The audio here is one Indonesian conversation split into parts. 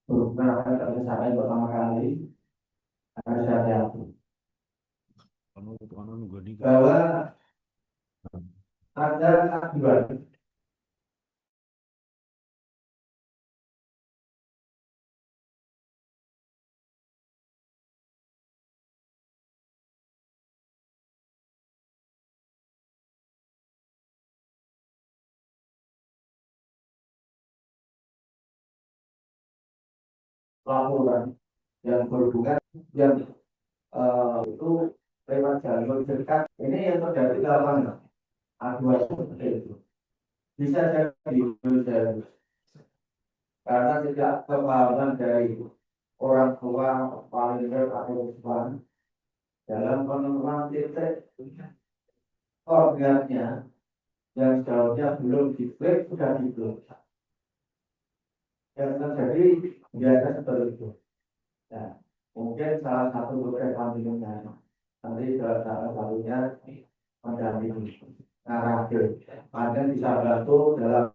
berhubungan apa yang kita sampaikan pertama kali harus hati-hati bahwa ada dua laporan yang berhubungan yang itu lewat jalur dekat ini yang terjadi di lapangan aduan seperti itu bisa jadi karena tidak kepahaman dari orang tua paling atau depan dalam penentuan titik koordinatnya yang seharusnya belum diklik sudah diklik yang terjadi biasa seperti itu. Nah, mungkin salah satu kepentingannya nanti salah satunya mendampingi narasi ada bisa bantu dalam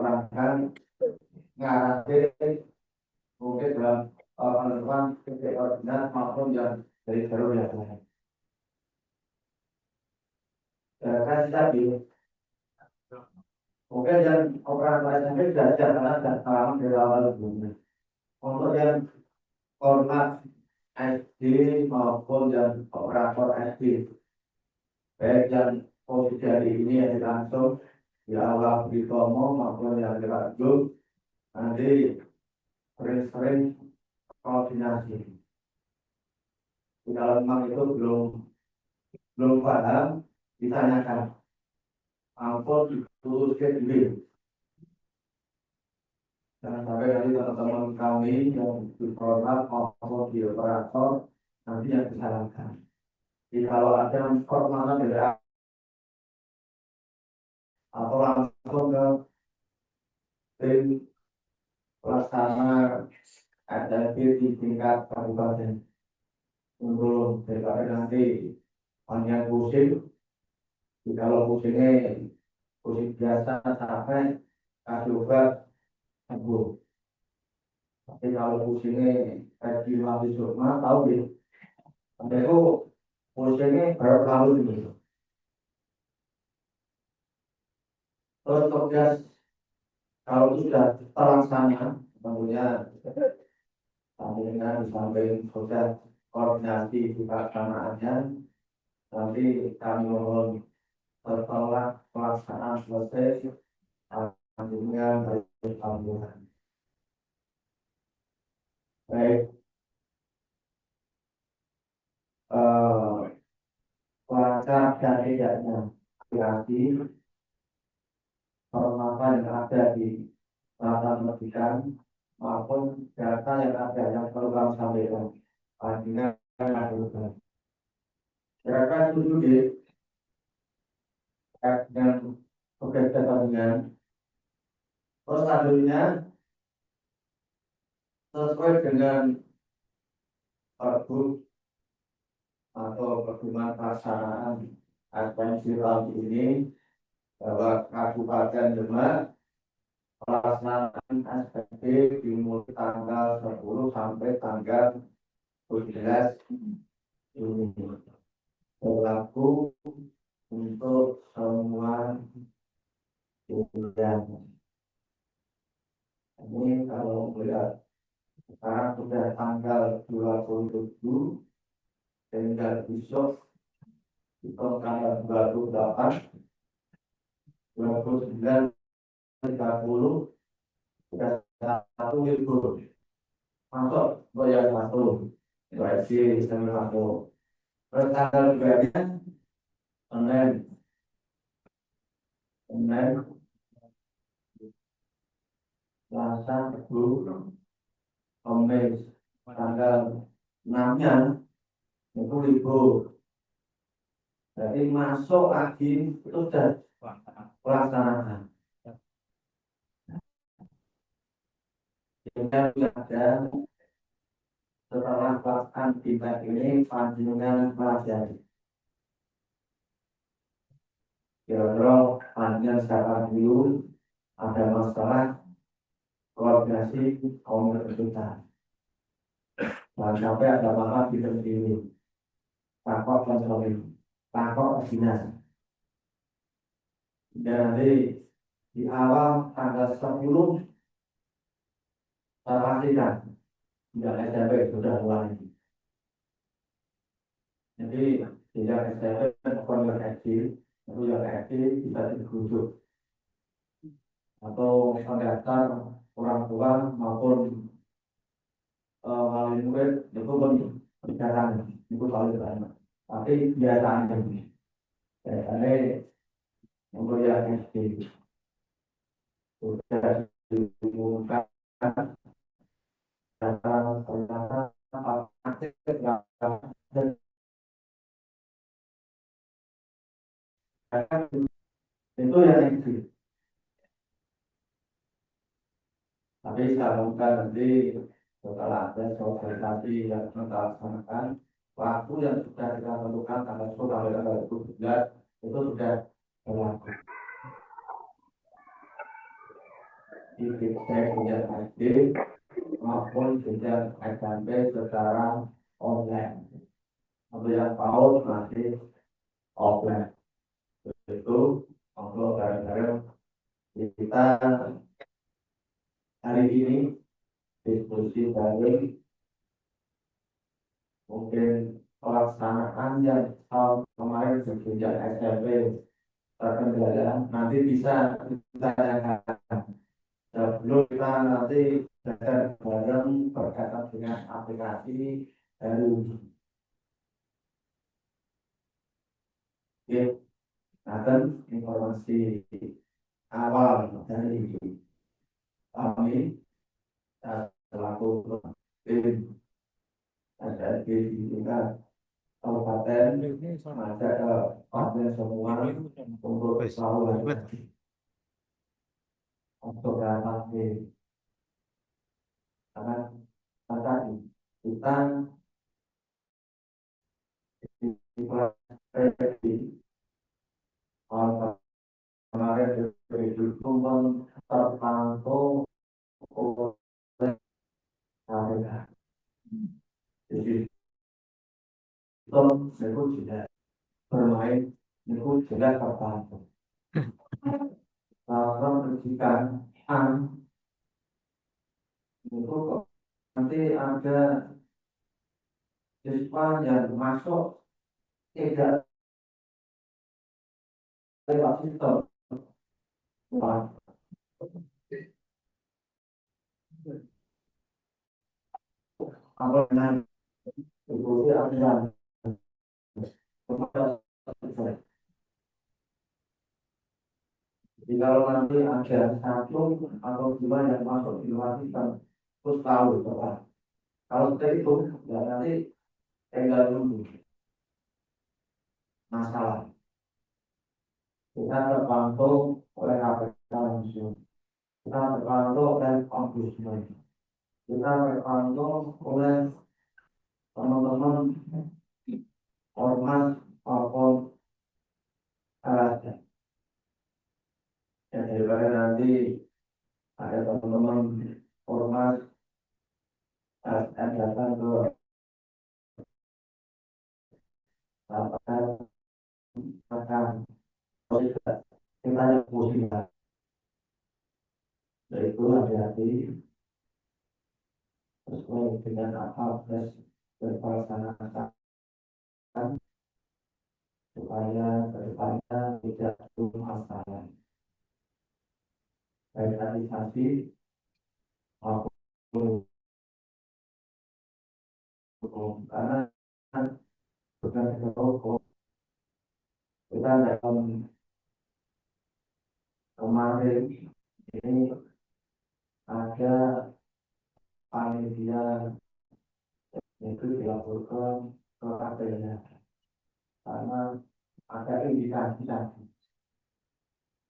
rangka narasi mungkin dalam penentuan titik koordinat maupun yang dari jalur yang lain. Kan tadi mungkin yang operasi ini sudah jalan dan pengalaman dari awal sebelumnya. Untuk yang koordinat SD maupun yang operator SD, baik yang posisi hari ini yang langsung di awal Bitomo maupun yang dilanjut, nanti sering-sering koordinasi. Kalau memang itu belum paham, ditanyakan. Ampun dituliskan dulu. Jangan sampai nanti teman-teman kami yang di koordinat maupun di operator nanti yang disalahkan. Jadi kalau ada permohonan dari atau langsung ke tim pelaksana SLB di tingkat kabupaten untuk daripada nanti hanya pusing. Kalau pusing biasa sampai kasih obat sembuh. Tapi kalau pusingnya kayak di mati surma tahu deh. Sampai itu pusingnya berapa kali gitu. Terus tugas kalau sudah terlaksana tentunya dengan disampaikan proses koordinasi di pelaksanaannya nanti kami mohon setelah pelaksanaan selesai selanjutnya bertambungan. Baik, pelacak dan tidaknya hati permasalahan yang ada di latar pendidikan maupun data yang ada yang perlu kami sampaikan. Artinya silakan setuju dengan tugas pertandingan. Terus selanjutnya sesuai dengan pergub atau pergumulan pelaksanaan advensi tahun ini bahwa Kabupaten Demak pelaksanaan SPP dimulai tanggal 10 sampai tanggal 17 Juni berlaku untuk semua undangan. Ini kalau melihat sekarang sudah tanggal 27 tinggal besok itu tanggal 28 29 30 sudah satu libur masuk bayar satu berarti setengah satu terus tanggal berikutnya Senin Selasa Rabu Kamis tanggal 6-nya itu libur. Jadi masuk lagi itu sudah pelaksanaan. Sehingga ada setelah pelaksanaan feedback ini panjenengan pelajari. Kira-kira panjenengan secara dulu ada masalah koordinasi komunitas kita. Jangan sampai ada apa-apa di sini, takut kontrolin, takut dinas. Dan nanti di awal tanggal 10 saya pastikan tidak SMP sudah mulai. Jadi tidak SMP bukan yang kecil, itu yang kecil bisa dirujuk atau mendaftar orang tua maupun wali murid itu pun jarang, itu paling banyak. Tapi biasanya untuk yang SD sudah diumumkan ternyata itu yang SD. Tapi kalau nanti setelah ada sosialisasi yang kita laksanakan, waktu yang sudah kita tentukan tanggal 10 sampai tanggal 17 itu sudah berlaku. Di jenjang SD maupun jenjang SMP secara online. Untuk yang PAUD masih offline. Itu ngobrol bareng-bareng kita hari ini diskusi bareng mungkin pelaksanaan yang tahun kemarin di jenjang SMP terkendala nanti bisa ditanyakan. Sebelum kita nanti belajar bareng berkaitan dengan aplikasi baru. Oke, nah informasi awal dari kami selaku tim ada di tingkat kabupaten ada partner semua untuk selalu untuk dapat karena tadi kita di kemarin itu terpantau oleh harga. Jadi itu tidak bermain itu tidak terpantau. Kalau pendidikan itu nanti ada siswa yang masuk tidak lewat sistem apa dengan itu aturan. Jadi kalau nanti ada satu atau dua yang masuk di luar sistem terus tahu bahwa kalau seperti itu ya nanti tinggal nunggu masalah. Kita terpantau oleh KPK langsung, kita terpantau oleh ombudsman, kita terpantau oleh teman-teman ormas maupun LSM. Ya, daripada nanti ada teman-teman ormas LSM datang ke lapangan makan, kita yang pusing, yaitu hati-hati sesuai dengan apa proses berpelaksana supaya kedepannya tidak turun masalah baik administrasi maupun hukum karena bukan hukum kita dalam kemarin ini ada panitia itu dilaporkan ke KPK karena ada indikasi tadi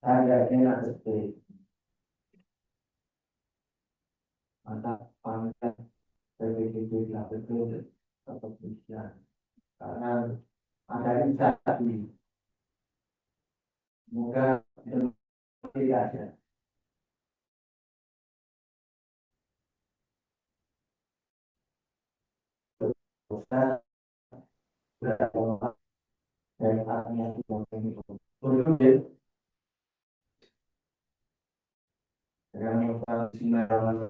harganya ada maka panitia PPDB betul tetap bisa karena ada indikasi semoga tidak ada proses berapa dari arahnya itu untuk dengan sinyal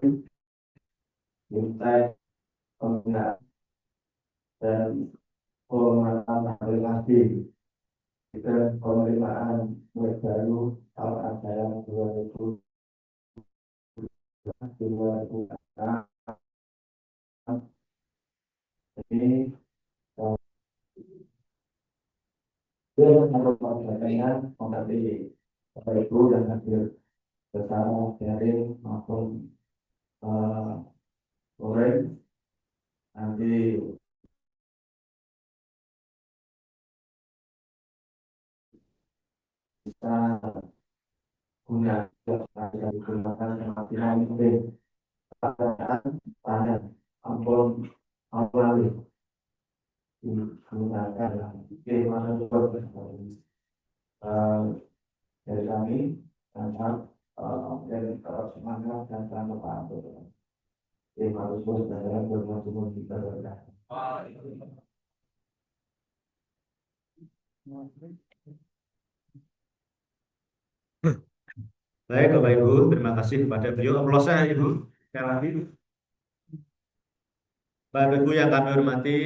diminta penggunaan dan penguatan relasi kita penerimaan murid baru tahun ajaran 2026 ini merupakan bagian mengerti Bapak Ibu dan hadir bersama daring maupun sore nanti kita gunakan yang maksimal mungkin pertanyaan tanya ampun melalui digunakan bagaimana juga dari kami tentang dari semangat dan tanpa apa harus berjalan bermacam kita berjalan. Baik Bapak Ibu, terima kasih kepada beliau. Aplausnya Ibu. Sekali lagi. Bapak Ibu yang kami hormati,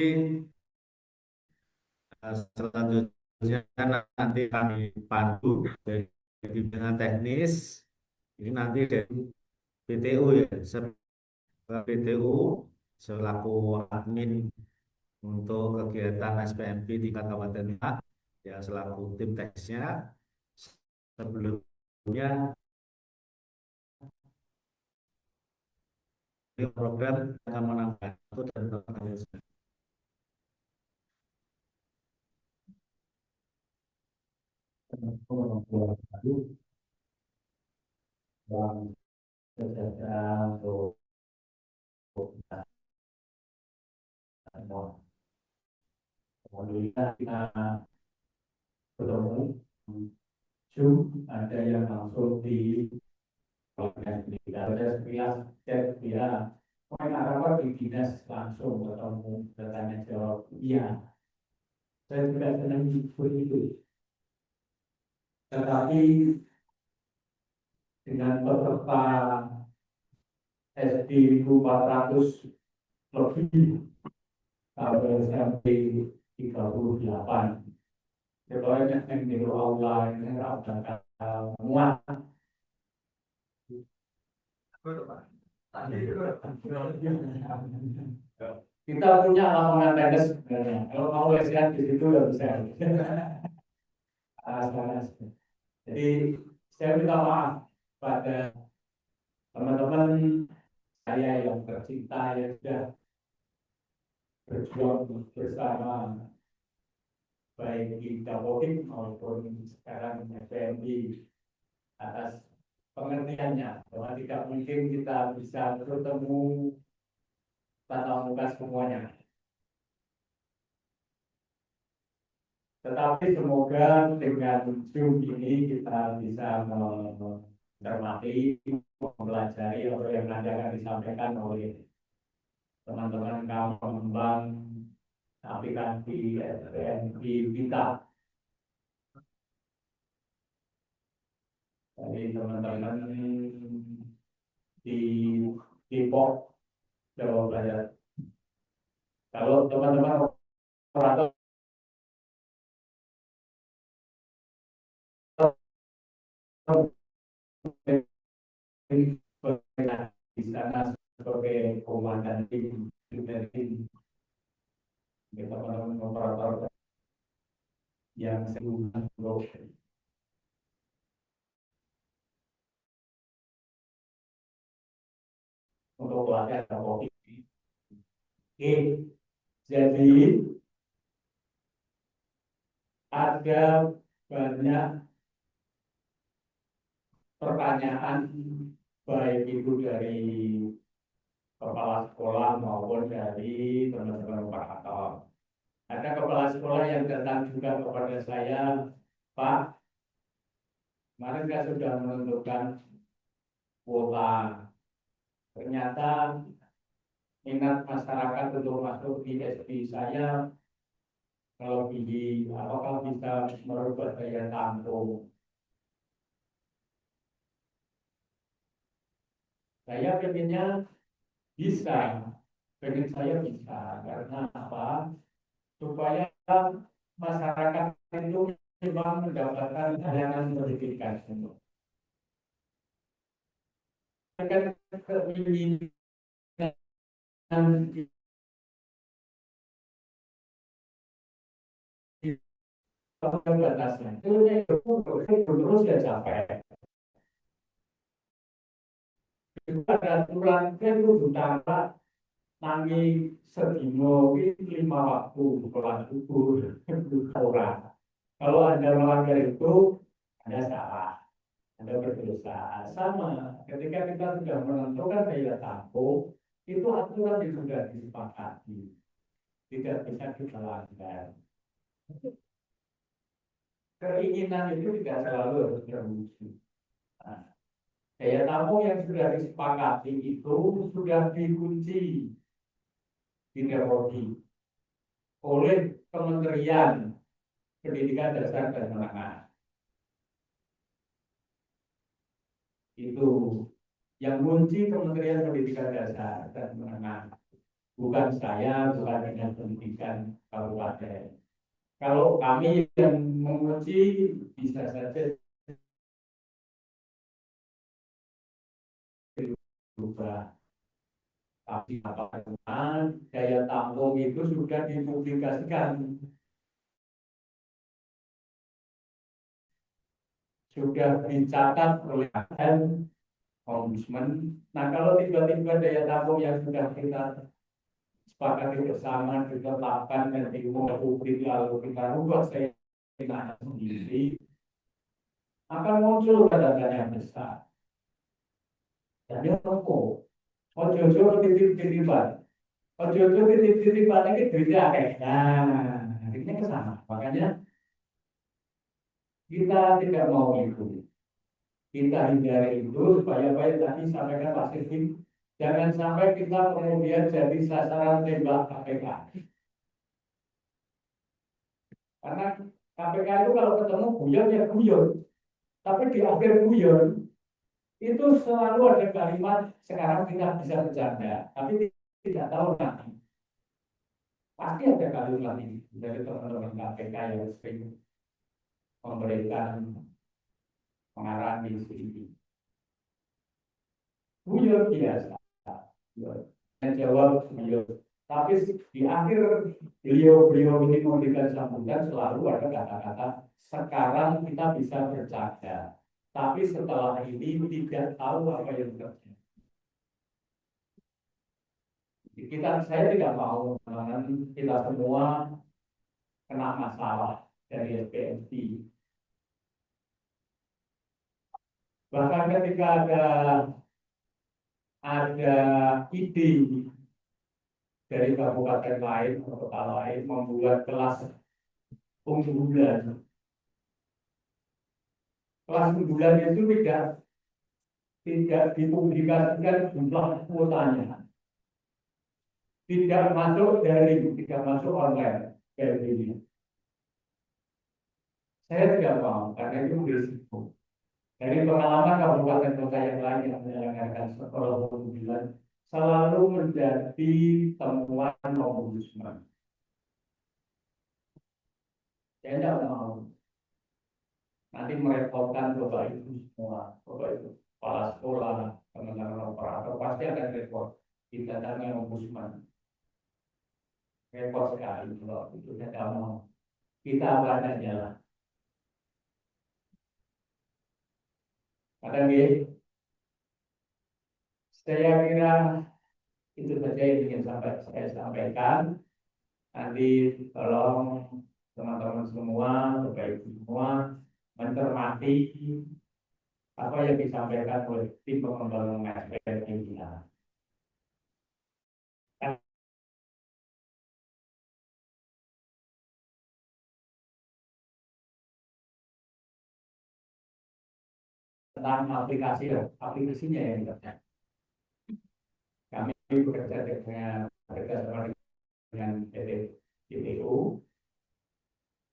selanjutnya nanti kami pandu dari bidang teknis. Ini nanti dari PTU ya, PTU selaku admin untuk kegiatan SPMP di Kabupaten Demak, ya selaku tim teknisnya. Sebelumnya program akan menambah satu dan dalam kesejahteraan untuk alhamdulillah kita bertemu Zoom, ada yang langsung di pendidikan saya kira poin apa di dinas langsung ketemu bertanya jawab iya saya juga senang begitu tetapi dengan peserta SD 400 lebih sampai SMP 38 sebenarnya yang di Allah ini ada muat kita punya lapangan tenis sebenarnya kalau mau latihan di situ udah bisa jadi saya minta maaf pada teman-teman saya yang tercinta yang sudah berjuang bersama baik di Dapodik maupun sekarang FPMI atas pengertiannya bahwa tidak mungkin kita bisa bertemu tatap muka semuanya. Tetapi semoga dengan Zoom ini kita bisa mencermati, mempelajari apa yang nanti akan disampaikan oleh teman-teman kaum pengembang aplikasi SPMI kita. Jadi teman-teman di Depok, Jawa Barat. Kalau teman-teman operator di sana sebagai komandan tim dari teman-teman operator yang sebelumnya untuk pelatihan Dapodik. Oke, jadi ada banyak pertanyaan baik itu dari kepala sekolah maupun dari teman-teman operator. Ada kepala sekolah yang datang juga kepada saya, Pak, kemarin saya sudah menentukan kuota. Ternyata minat masyarakat untuk masuk di SP saya, kalau apakah bisa merubah daya tampung? Saya pengennya bisa, pengen saya bisa, karena apa? Supaya masyarakat itu memang mendapatkan layanan pendidikan semua. Kan keinginan batasnya itu terus ya capek. Ada aturan kan itu utama nangi sedino itu 5 waktu kelas itu orang. Kalau Anda melanggar itu, Anda salah, Anda berdosa. Sama, ketika kita sudah menentukan daya tampung, itu aturan yang sudah disepakati, tidak bisa kita langgar. Keinginan itu tidak selalu harus terwujud. Nah, daya tampung yang sudah disepakati itu sudah dikunci di Depodi oleh Kementerian Pendidikan Dasar dan Menengah. Itu yang kunci Kementerian Pendidikan Dasar dan Menengah, bukan saya, bukan Dinas Pendidikan Kabupaten. Kalau kami yang mengunci bisa saja berubah. Tapi apakah daya tampung itu sudah dipublikasikan, sudah dicatat oleh Ombudsman. Nah, kalau tiba-tiba daya tampung yang sudah kita sepakati bersama ditetapkan dan diumumkan publik lalu kita rubah saya sendiri, akan muncul tanda-tanda besar. Jadi apa? Ojo-ojo titip-titipan. Ojo-ojo titip-titipan ini duitnya kayak. Nah, akhirnya ke sana. Makanya kita tidak mau itu. Kita hindari itu supaya baik tadi sampaikan Pak Siti. Jangan sampai kita kemudian jadi sasaran tembak KPK. Karena KPK itu kalau ketemu guyon ya guyon. Tapi di akhir guyon itu selalu ada kalimat sekarang kita bisa bercanda, tapi tidak tahu nanti. Pasti ada kalimat ini dari teman-teman KPK yang sering memberikan pengarahan di sini. Guyon biasa, yang jawab guyon. Tapi di akhir beliau ini memberikan sambutan selalu ada kata-kata sekarang kita bisa bercanda, tapi setelah ini tidak tahu apa yang terjadi. Saya tidak mau kita semua kena masalah dari SPMT. Bahkan ketika ada ide dari kabupaten lain atau kota lain membuat kelas unggulan. Kelas unggulan itu tidak dipublikasikan jumlah kuotanya. Tidak masuk tidak masuk online kayak gini. Saya tidak mau karena itu berisiko. Dari pengalaman kabupaten kota yang lain yang menyelenggarakan sekolah unggulan selalu menjadi temuan Ombudsman. Saya tidak mau nanti merepotkan Bapak Ibu semua, Bapak Ibu kepala sekolah, teman-teman operator pasti akan repot. Kita tanya Ombudsman. Repot sekali kalau itu tidak mau. Kita apa adanya lah. Kadang saya kira itu saja yang ingin saya sampaikan. Nanti tolong teman-teman semua, Bapak Ibu semua mencermati apa yang disampaikan oleh tim pengembangan SPM ini. Tentang aplikasinya yang kita bekerja sama dengan PT ITU.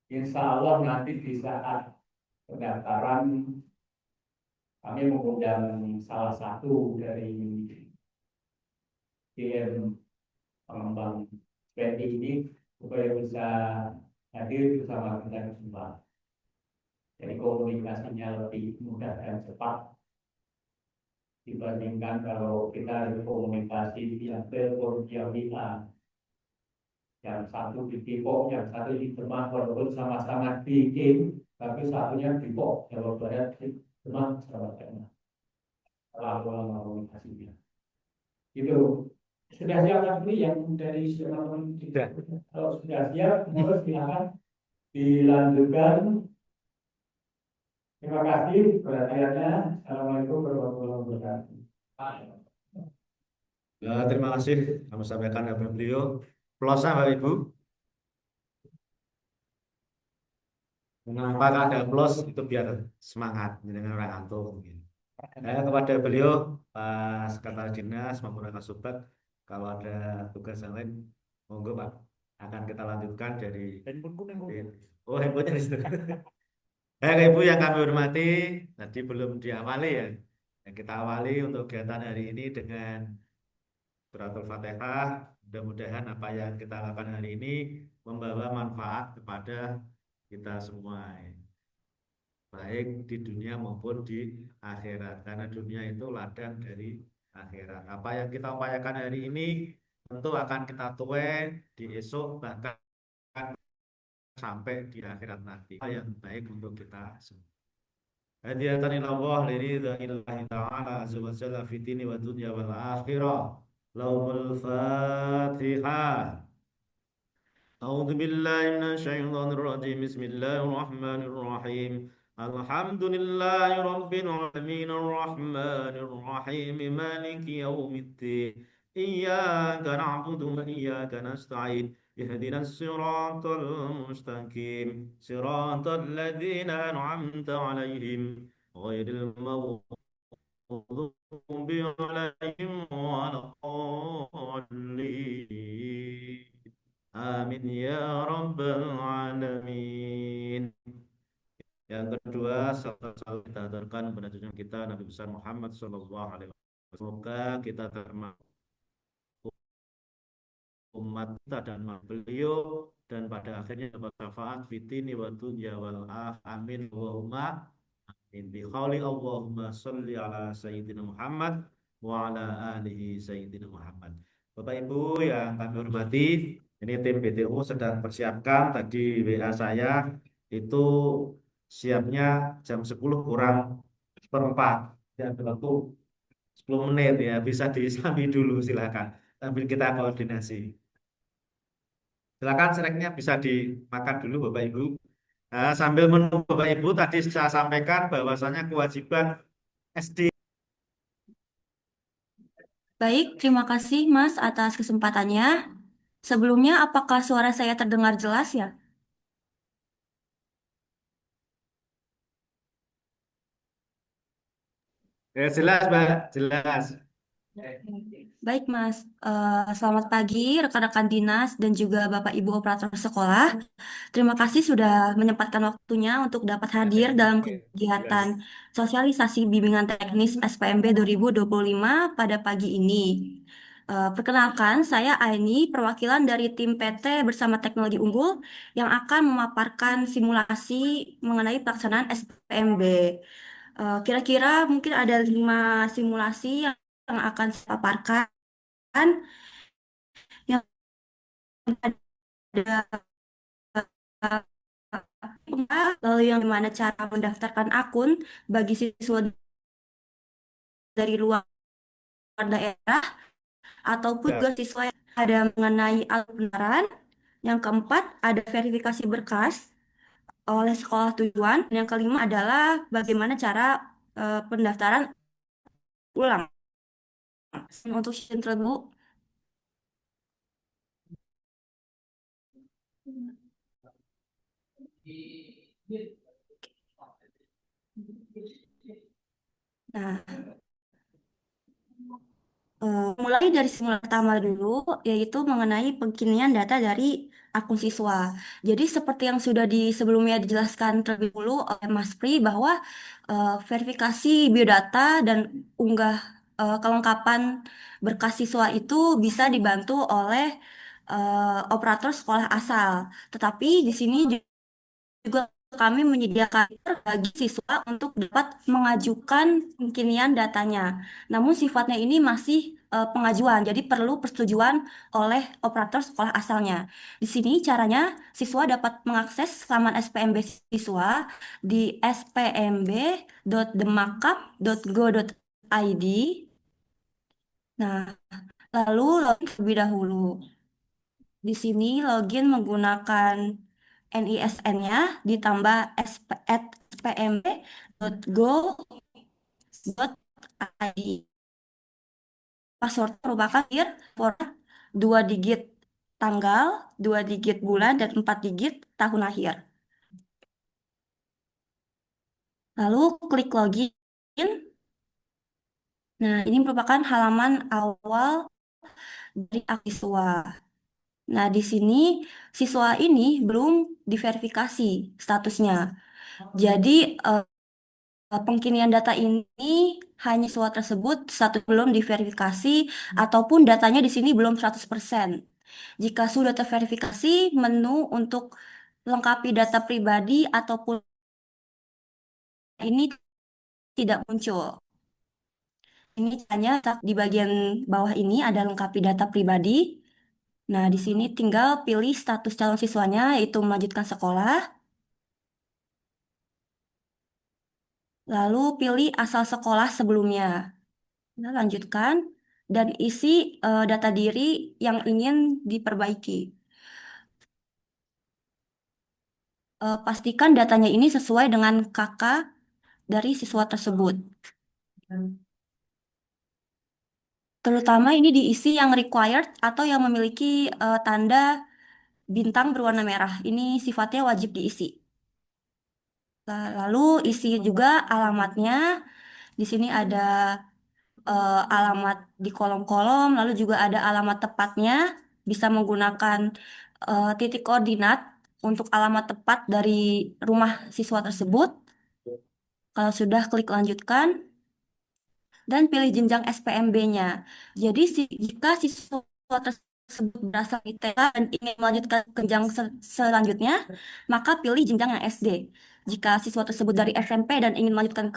Insya Allah nanti di saat pendaftaran kami mengundang salah satu dari tim pengembang PT ini supaya bisa hadir bersama kita semua. Jadi komunikasinya lebih mudah dan cepat dibandingkan kalau kita komunikasi via telepon, via WA. Yang satu di Depok, yang satu di Demak, walaupun sama-sama bikin, tapi satunya di Depok, Jawa Barat, di Demak, Jawa Tengah. Lalu komunikasinya. Itu sudah siap nanti yang dari teman-teman kita. Kalau sudah siap, terus silakan dilanjutkan. Terima kasih perhatiannya. Assalamualaikum warahmatullahi wabarakatuh. Ya, terima kasih kami sampaikan kepada beliau. Plosa Bapak Ibu. Kenapa ada plus itu biar semangat dengan orang antum. Kepada beliau Pak Sekretaris Dinas maupun Kasubag, kalau ada tugas yang lain, monggo Pak, akan kita lanjutkan dari oh handphonenya di situ. Ibu yang kami hormati, tadi belum diawali ya. Yang kita awali untuk kegiatan hari ini dengan suratul Fatihah. Mudah-mudahan apa yang kita lakukan hari ini membawa manfaat kepada kita semua, baik di dunia maupun di akhirat. Karena dunia itu ladang dari akhirat. Apa yang kita upayakan hari ini tentu akan kita tuai di esok, bahkan sampai di akhirat nanti. Yang baik untuk kita semua. Hadiatan ilallah liridha'illahi ta'ala azza wa jalla fi dini wa dunya wal akhirah. Laumul Fatihah. أعوذ بالله من الشيطان الرجيم بسم الله الرحمن الرحيم الحمد لله رب العالمين الرحمن الرحيم مالك يوم الدين إياك نعبد وإياك نستعين اهدنا الصراط المستقيم صراط الذين أنعمت عليهم غير المغضوب عليهم ولا الضالين Amin ya rabbal alamin. Yang kedua, salam kita aturkan kepada junjungan kita Nabi besar Muhammad sallallahu alaihi wasallam. Semoga kita termasuk umat kita dan beliau dan pada akhirnya dapat syafaat fitini wa dunya wal amin Allahumma amin bi qauli Allahumma sholli ala sayyidina Muhammad wa ala alihi sayyidina Muhammad. Bapak Ibu yang kami hormati, ini tim BTU sedang persiapkan, tadi WA saya itu siapnya jam 10 kurang seperempat, ya waktu 10 menit ya, bisa disami dulu silakan sambil kita koordinasi. Silakan snacknya bisa dimakan dulu Bapak Ibu. Nah, sambil menunggu Bapak Ibu, tadi saya sampaikan bahwasanya kewajiban SD. Baik, terima kasih Mas atas kesempatannya. Sebelumnya, apakah suara saya terdengar jelas ya? Jelas Mbak, jelas. Baik Mas, selamat pagi rekan-rekan dinas dan juga Bapak Ibu operator sekolah. Terima kasih sudah menyempatkan waktunya untuk dapat hadir dalam kegiatan sosialisasi bimbingan teknis SPMB 2025 pada pagi ini. Perkenalkan, saya Aini, perwakilan dari tim PT bersama Teknologi Unggul yang akan memaparkan simulasi mengenai pelaksanaan SPMB. Kira-kira mungkin ada 5 simulasi yang akan saya paparkan, yang ada lalu yang gimana cara mendaftarkan akun bagi siswa dari luar daerah ataupun Ya. juga siswa yang ada mengenai alat pendaftaran. Yang keempat ada verifikasi berkas oleh sekolah tujuan. Yang kelima adalah bagaimana cara pendaftaran ulang. Untuk session tersebut. Nah, Mulai dari simulasi pertama dulu, yaitu mengenai pengkinian data dari akun siswa. Jadi seperti yang sudah sebelumnya dijelaskan terlebih dahulu oleh Mas Pri bahwa verifikasi biodata dan unggah kelengkapan berkas siswa itu bisa dibantu oleh operator sekolah asal. Tetapi di sini juga kami menyediakan bagi siswa untuk dapat mengajukan kekinian datanya. Namun sifatnya ini masih pengajuan, jadi perlu persetujuan oleh operator sekolah asalnya. Di sini caranya siswa dapat mengakses laman SPMB siswa di spmb.demakap.go.id. Nah, lalu login terlebih dahulu. Di sini login menggunakan NISN-nya ditambah spmb.go.id. Password merupakan format 2 digit tanggal, 2 digit bulan, dan 4 digit tahun lahir. Lalu klik login. Nah, ini merupakan halaman awal dari siswa. Nah, di sini siswa ini belum diverifikasi statusnya. Jadi, pengkinian data ini hanya siswa tersebut status belum diverifikasi ataupun datanya di sini belum 100%. Jika sudah terverifikasi, menu untuk lengkapi data pribadi ataupun ini tidak muncul. Ini hanya di bagian bawah ini ada lengkapi data pribadi. Nah, di sini tinggal pilih status calon siswanya, yaitu melanjutkan sekolah. Lalu pilih asal sekolah sebelumnya. Nah, lanjutkan dan isi data diri yang ingin diperbaiki. Pastikan datanya ini sesuai dengan kakak dari siswa tersebut. Terutama ini diisi yang required atau yang memiliki tanda bintang berwarna merah. Ini sifatnya wajib diisi. Lalu isi juga alamatnya. Di sini ada alamat di kolom-kolom, lalu juga ada alamat tepatnya. Bisa menggunakan titik koordinat untuk alamat tepat dari rumah siswa tersebut. Kalau sudah, klik lanjutkan dan pilih jenjang SPMB-nya. Jadi jika siswa tersebut berasal dari TK dan ingin melanjutkan ke jenjang selanjutnya, maka pilih jenjang yang SD. Jika siswa tersebut dari SMP dan ingin melanjutkan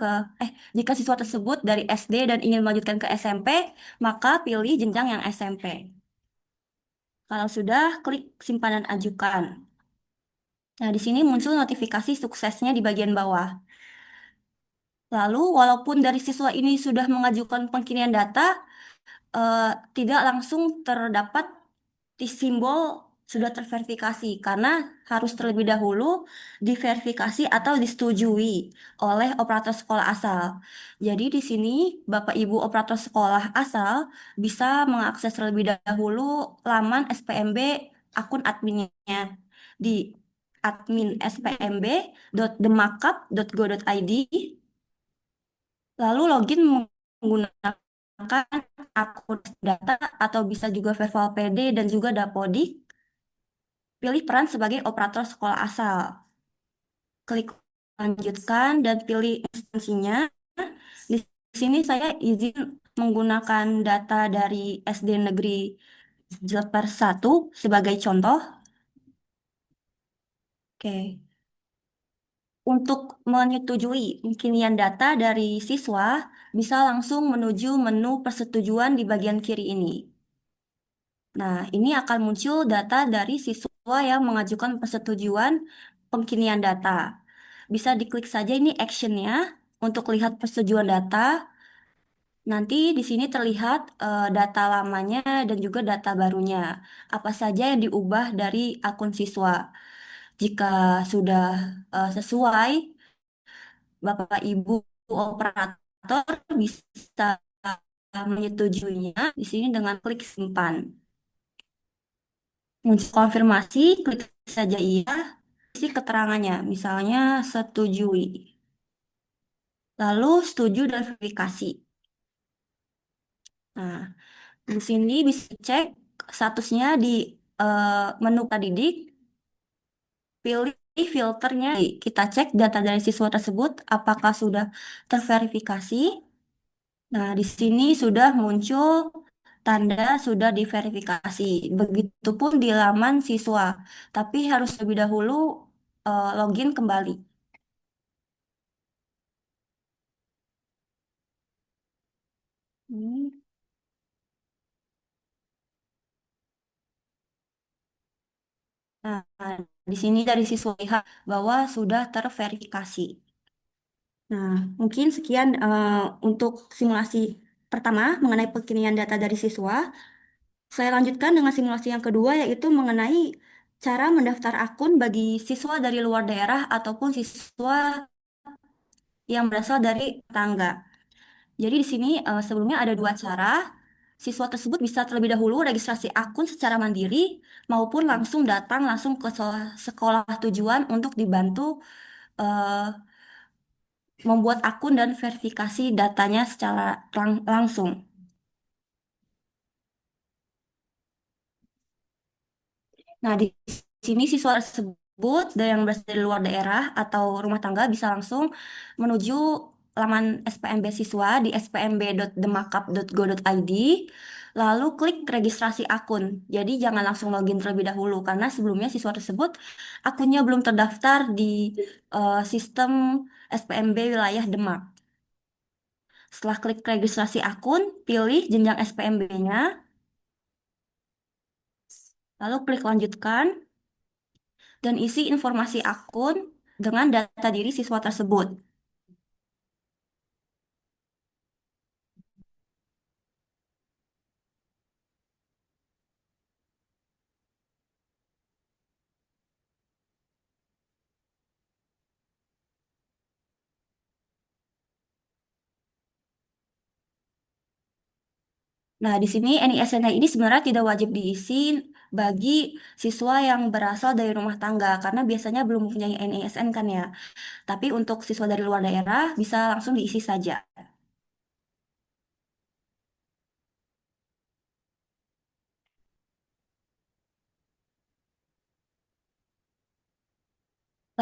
jika siswa tersebut dari SD dan ingin melanjutkan ke SMP, maka pilih jenjang yang SMP. Kalau sudah, klik simpanan ajukan. Nah, di sini muncul notifikasi suksesnya di bagian bawah. Lalu, walaupun dari siswa ini sudah mengajukan pengkinian data, eh, tidak langsung terdapat di simbol sudah terverifikasi karena harus terlebih dahulu diverifikasi atau disetujui oleh operator sekolah asal. Jadi di sini Bapak Ibu operator sekolah asal bisa mengakses terlebih dahulu laman SPMB akun adminnya di admin spmb.demakap.go.id, lalu login menggunakan akun data atau bisa juga virtual PD dan juga Dapodik. Pilih peran sebagai operator sekolah asal. Klik lanjutkan dan pilih instansinya. Di sini saya izin menggunakan data dari SD Negeri Jilper 1 sebagai contoh. Oke. Untuk menyetujui pengkinian data dari siswa, bisa langsung menuju menu persetujuan di bagian kiri ini. Nah, ini akan muncul data dari siswa yang mengajukan persetujuan pengkinian data. Bisa diklik saja ini actionnya untuk lihat persetujuan data. Nanti di sini terlihat data lamanya dan juga data barunya. Apa saja yang diubah dari akun siswa. Jika sudah sesuai, Bapak Ibu operator bisa menyetujuinya di sini dengan klik simpan. Muncul konfirmasi, klik saja iya, isi keterangannya, misalnya setujui. Lalu setuju dan verifikasi. Nah, Di sini bisa cek statusnya di menu didik, pilih filternya. Kita cek data dari siswa tersebut apakah sudah terverifikasi. Nah, di sini sudah muncul tanda sudah diverifikasi. Begitupun di laman siswa, tapi harus lebih dahulu login kembali. Hmm. Nah, di sini dari siswa lihat bahwa sudah terverifikasi. Nah, mungkin sekian untuk simulasi pertama mengenai pengiriman data dari siswa. Saya lanjutkan dengan simulasi yang kedua, yaitu mengenai cara mendaftar akun bagi siswa dari luar daerah ataupun siswa yang berasal dari tetangga. Jadi di sini sebelumnya ada dua cara. Siswa tersebut bisa terlebih dahulu registrasi akun secara mandiri maupun langsung datang langsung ke sekolah tujuan untuk dibantu eh, membuat akun dan verifikasi datanya secara langsung. Nah, di sini siswa tersebut yang berasal dari luar daerah atau rumah tangga bisa langsung menuju laman SPMB siswa di spmb.demakap.go.id, lalu klik registrasi akun. Jadi jangan langsung login terlebih dahulu karena sebelumnya siswa tersebut akunnya belum terdaftar di sistem SPMB wilayah Demak. Setelah klik registrasi akun, pilih jenjang SPMB-nya, lalu klik lanjutkan dan isi informasi akun dengan data diri siswa tersebut. Nah, di sini NISN ini sebenarnya tidak wajib diisi bagi siswa yang berasal dari rumah tangga karena biasanya belum mempunyai NISN kan ya. Tapi untuk siswa dari luar daerah bisa langsung diisi saja.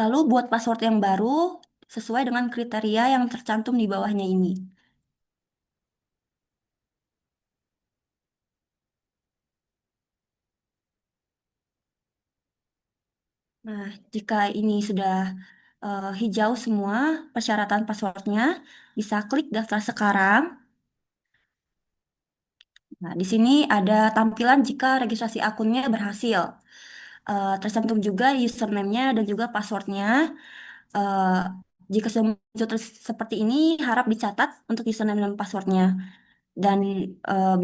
Lalu buat password yang baru sesuai dengan kriteria yang tercantum di bawahnya ini. Nah, jika ini sudah hijau semua persyaratan passwordnya, bisa klik daftar sekarang. Nah, di sini ada tampilan jika registrasi akunnya berhasil. Tercantum juga username-nya dan juga passwordnya. Eh, Jika sudah muncul seperti ini, harap dicatat untuk username dan passwordnya. Dan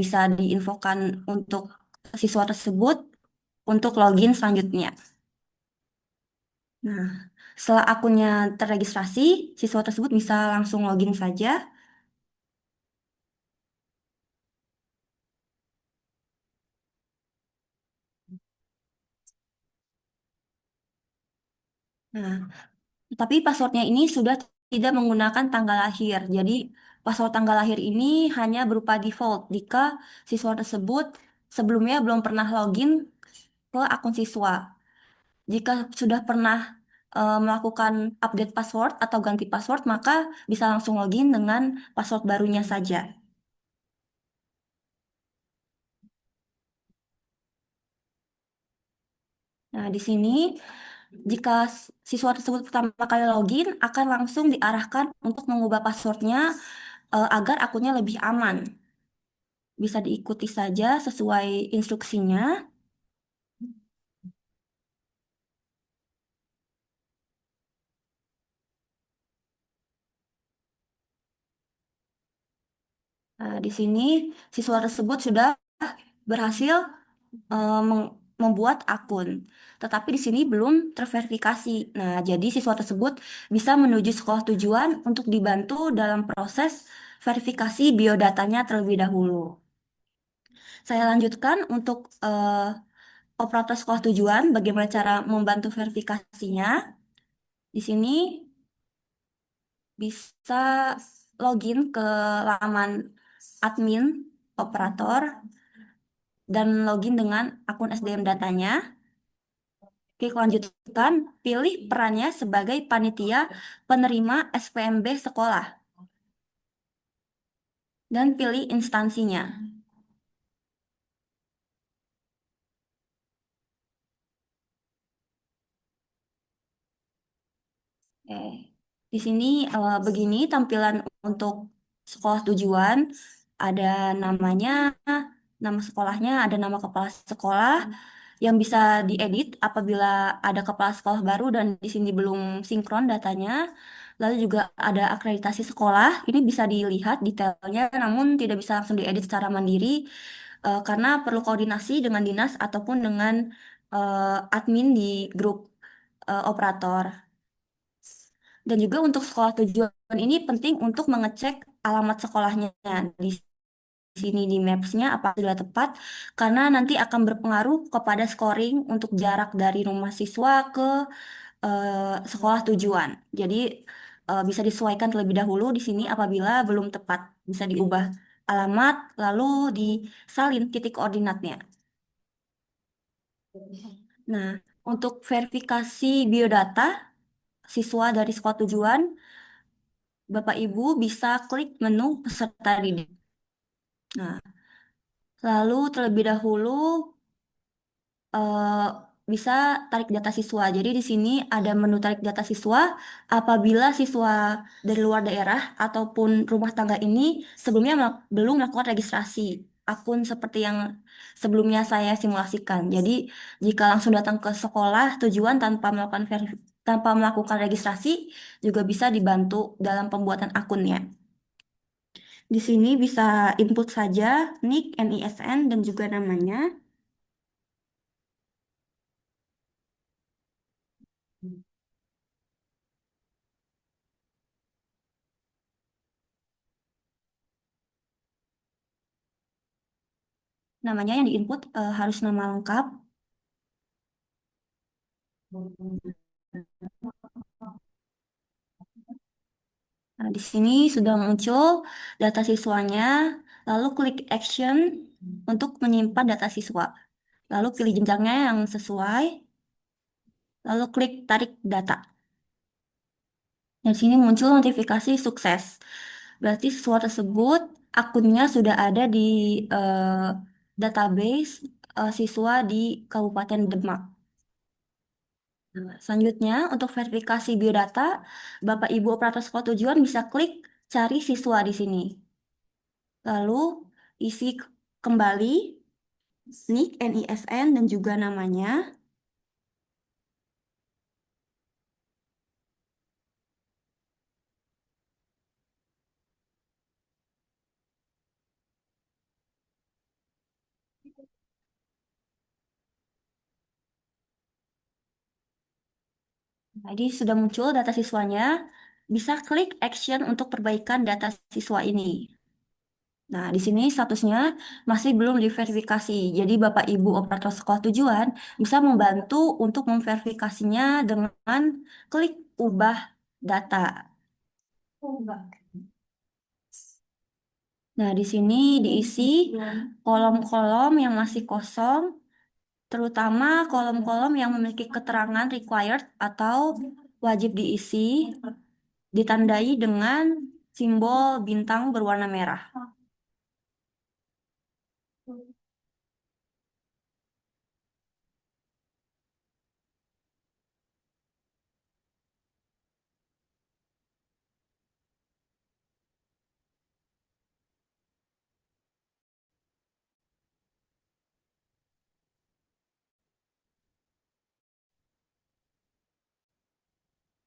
bisa diinfokan untuk siswa tersebut untuk login selanjutnya. Nah, setelah akunnya terregistrasi, siswa tersebut bisa langsung login saja. Nah, tapi passwordnya ini sudah tidak menggunakan tanggal lahir. Jadi, password tanggal lahir ini hanya berupa default jika siswa tersebut sebelumnya belum pernah login ke akun siswa. Jika sudah pernah melakukan update password atau ganti password, maka bisa langsung login dengan password barunya saja. Nah, di sini jika siswa tersebut pertama kali login, akan langsung diarahkan untuk mengubah passwordnya agar akunnya lebih aman. Bisa diikuti saja sesuai instruksinya. Nah, di sini siswa tersebut sudah berhasil membuat akun. Tetapi di sini belum terverifikasi. Nah, jadi siswa tersebut bisa menuju sekolah tujuan untuk dibantu dalam proses verifikasi biodatanya terlebih dahulu. Saya lanjutkan untuk operator sekolah tujuan, bagaimana cara membantu verifikasinya. Di sini bisa login ke laman admin operator, dan login dengan akun SDM datanya. Klik lanjutkan, pilih perannya sebagai panitia penerima SPMB sekolah, dan pilih instansinya. Eh, di sini begini tampilan untuk sekolah tujuan. Ada namanya, nama sekolahnya, ada nama kepala sekolah yang bisa diedit apabila ada kepala sekolah baru dan di sini belum sinkron datanya. Lalu juga ada akreditasi sekolah. Ini bisa dilihat detailnya, namun tidak bisa langsung diedit secara mandiri karena perlu koordinasi dengan dinas ataupun dengan admin di grup operator. Dan juga untuk sekolah tujuan ini penting untuk mengecek alamat sekolahnya di sini di Maps-nya apabila tepat, karena nanti akan berpengaruh kepada scoring untuk jarak dari rumah siswa ke sekolah tujuan. Jadi bisa disesuaikan terlebih dahulu di sini apabila belum tepat, bisa diubah alamat lalu disalin titik koordinatnya. Nah, untuk verifikasi biodata siswa dari sekolah tujuan, Bapak Ibu bisa klik menu peserta didik. Nah, lalu terlebih dahulu eh, bisa tarik data siswa. Jadi di sini ada menu tarik data siswa apabila siswa dari luar daerah ataupun rumah tangga ini sebelumnya belum melakukan registrasi akun seperti yang sebelumnya saya simulasikan. Jadi jika langsung datang ke sekolah tujuan tanpa melakukan registrasi juga bisa dibantu dalam pembuatan akunnya. Di sini bisa input saja NIK, NISN, dan juga namanya. Namanya yang diinput harus nama lengkap. Nah, di sini sudah muncul data siswanya, lalu klik action untuk menyimpan data siswa. Lalu pilih jenjangnya yang sesuai, lalu klik tarik data. Nah, di sini muncul notifikasi sukses. Berarti siswa tersebut akunnya sudah ada di eh, database siswa di Kabupaten Demak. Nah, selanjutnya, untuk verifikasi biodata, Bapak Ibu operator sekolah tujuan bisa klik cari siswa di sini. Lalu isi kembali NIK, NISN, dan juga namanya. Jadi sudah muncul data siswanya, bisa klik action untuk perbaikan data siswa ini. Nah, di sini statusnya masih belum diverifikasi. Jadi Bapak Ibu operator sekolah tujuan bisa membantu untuk memverifikasinya dengan klik ubah data. Nah, di sini diisi kolom-kolom yang masih kosong, terutama kolom-kolom yang memiliki keterangan required atau wajib diisi, ditandai dengan simbol bintang berwarna merah.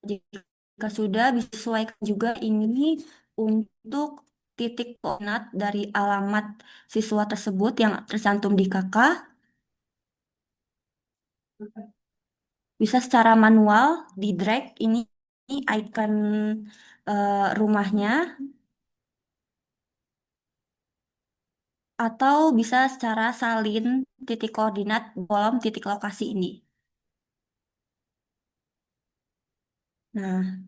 Jika sudah, disesuaikan juga ini untuk titik koordinat dari alamat siswa tersebut yang tercantum di KK. Bisa secara manual di drag ini icon rumahnya, atau bisa secara salin titik koordinat kolom titik lokasi ini. Nah,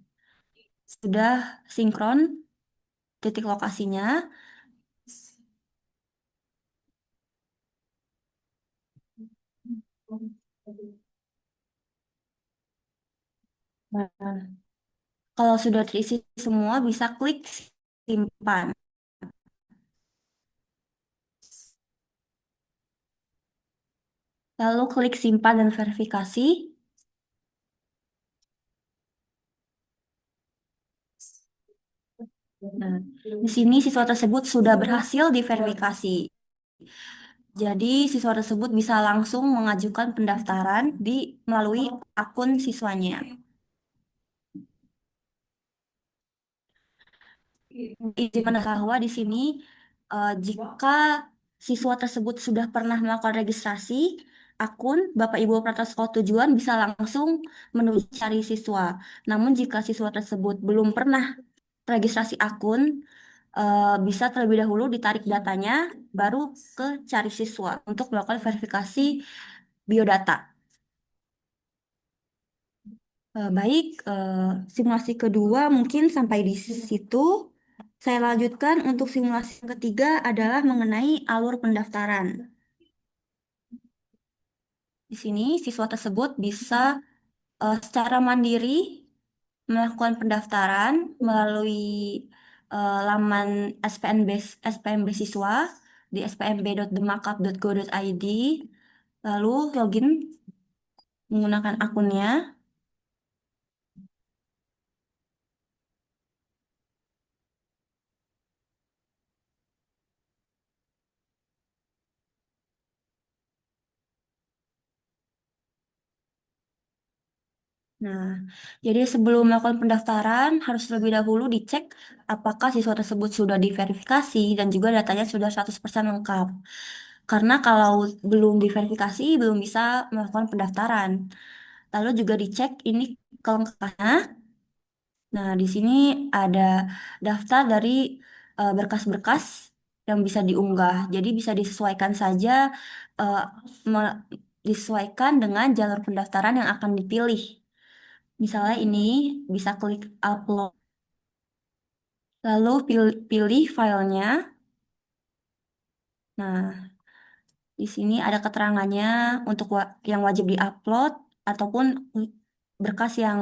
sudah sinkron titik lokasinya. Nah, kalau sudah terisi semua, bisa klik simpan. Lalu klik simpan dan verifikasi. Nah, di sini siswa tersebut sudah berhasil diverifikasi. Jadi, siswa tersebut bisa langsung mengajukan pendaftaran melalui akun siswanya. Izin bahwa di sini jika siswa tersebut sudah pernah melakukan registrasi akun, Bapak Ibu operator sekolah tujuan bisa langsung menuju cari siswa. Namun jika siswa tersebut belum pernah registrasi akun, bisa terlebih dahulu ditarik datanya, baru ke cari siswa untuk melakukan verifikasi biodata. Baik, simulasi kedua mungkin sampai di situ. Saya lanjutkan untuk simulasi yang ketiga adalah mengenai alur pendaftaran. Di sini siswa tersebut bisa secara mandiri melakukan pendaftaran melalui laman SPMB siswa di spmb.demakap.go.id, lalu login menggunakan akunnya. Nah, jadi sebelum melakukan pendaftaran harus terlebih dahulu dicek apakah siswa tersebut sudah diverifikasi dan juga datanya sudah 100% lengkap. Karena kalau belum diverifikasi, belum bisa melakukan pendaftaran. Lalu juga dicek ini kelengkapannya. Nah, di sini ada daftar dari berkas-berkas yang bisa diunggah. Jadi bisa disesuaikan saja, eh, me- disesuaikan dengan jalur pendaftaran yang akan dipilih. Misalnya ini bisa klik upload, lalu pilih filenya. Nah, di sini ada keterangannya untuk yang wajib diupload ataupun berkas yang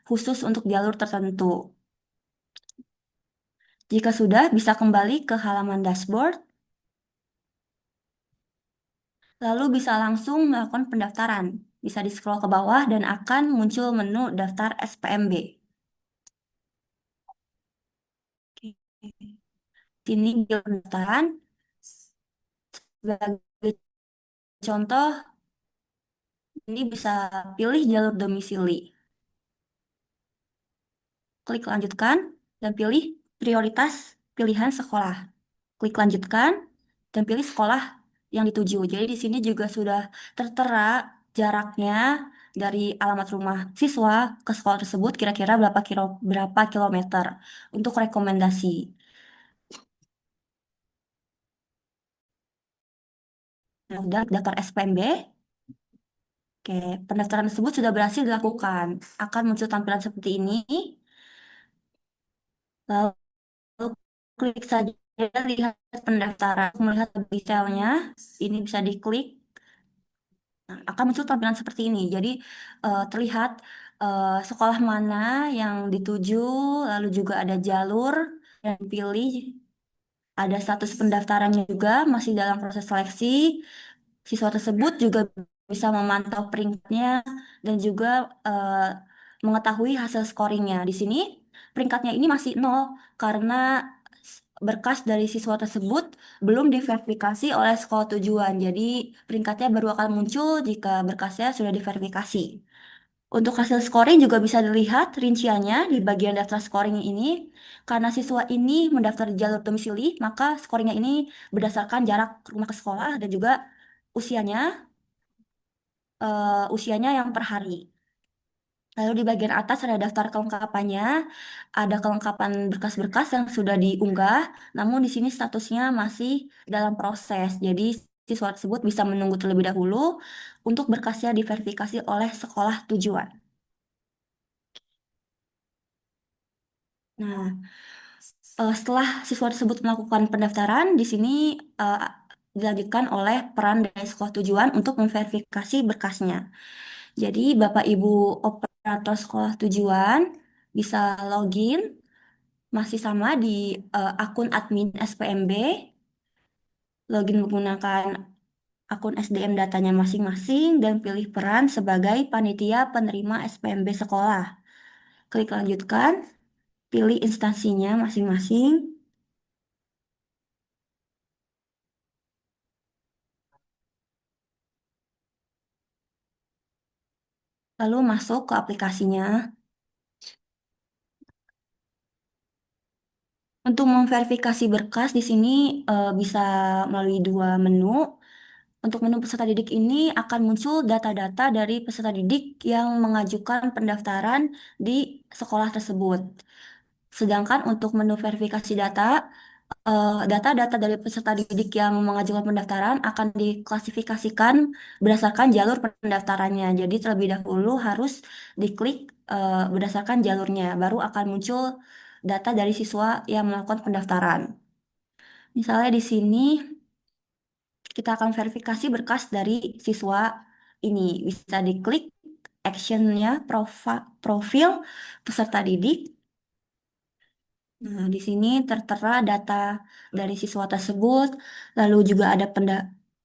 khusus untuk jalur tertentu. Jika sudah, bisa kembali ke halaman dashboard, lalu bisa langsung melakukan pendaftaran. Bisa di-scroll ke bawah dan akan muncul menu daftar SPMB. Oke. Sini jalur pendaftaran. Sebagai contoh, ini bisa pilih jalur domisili. Klik lanjutkan dan pilih prioritas pilihan sekolah. Klik lanjutkan dan pilih sekolah yang dituju. Jadi di sini juga sudah tertera jaraknya dari alamat rumah siswa ke sekolah tersebut kira-kira berapa kilometer untuk rekomendasi. Nah, sudah daftar SPMB. Oke, pendaftaran tersebut sudah berhasil dilakukan. Akan muncul tampilan seperti ini. Lalu klik saja lihat pendaftaran, melihat lebih detailnya. Ini bisa diklik. Nah, akan muncul tampilan seperti ini. Jadi terlihat sekolah mana yang dituju, lalu juga ada jalur yang dipilih, ada status pendaftarannya juga masih dalam proses seleksi. Siswa tersebut juga bisa memantau peringkatnya dan juga mengetahui hasil scoringnya. Di sini peringkatnya ini masih nol karena berkas dari siswa tersebut belum diverifikasi oleh sekolah tujuan. Jadi peringkatnya baru akan muncul jika berkasnya sudah diverifikasi. Untuk hasil scoring juga bisa dilihat rinciannya di bagian daftar scoring ini. Karena siswa ini mendaftar di jalur domisili, maka scoringnya ini berdasarkan jarak rumah ke sekolah dan juga usianya, usianya yang per hari. Lalu di bagian atas ada daftar kelengkapannya, ada kelengkapan berkas-berkas yang sudah diunggah, namun di sini statusnya masih dalam proses. Jadi siswa tersebut bisa menunggu terlebih dahulu untuk berkasnya diverifikasi oleh sekolah tujuan. Nah, setelah siswa tersebut melakukan pendaftaran, di sini dilanjutkan oleh peran dari sekolah tujuan untuk memverifikasi berkasnya. Jadi Bapak Ibu operator sekolah tujuan bisa login masih sama di akun admin SPMB, login menggunakan akun SDM datanya masing-masing dan pilih peran sebagai panitia penerima SPMB sekolah. Klik lanjutkan, pilih instansinya masing-masing, lalu masuk ke aplikasinya. Untuk memverifikasi berkas di sini bisa melalui dua menu. Untuk menu peserta didik ini akan muncul data-data dari peserta didik yang mengajukan pendaftaran di sekolah tersebut. Sedangkan untuk menu verifikasi data, data-data dari peserta didik yang mengajukan pendaftaran akan diklasifikasikan berdasarkan jalur pendaftarannya. Jadi terlebih dahulu harus diklik berdasarkan jalurnya, baru akan muncul data dari siswa yang melakukan pendaftaran. Misalnya di sini kita akan verifikasi berkas dari siswa ini. Bisa diklik actionnya profil peserta didik. Nah, di sini tertera data dari siswa tersebut, lalu juga ada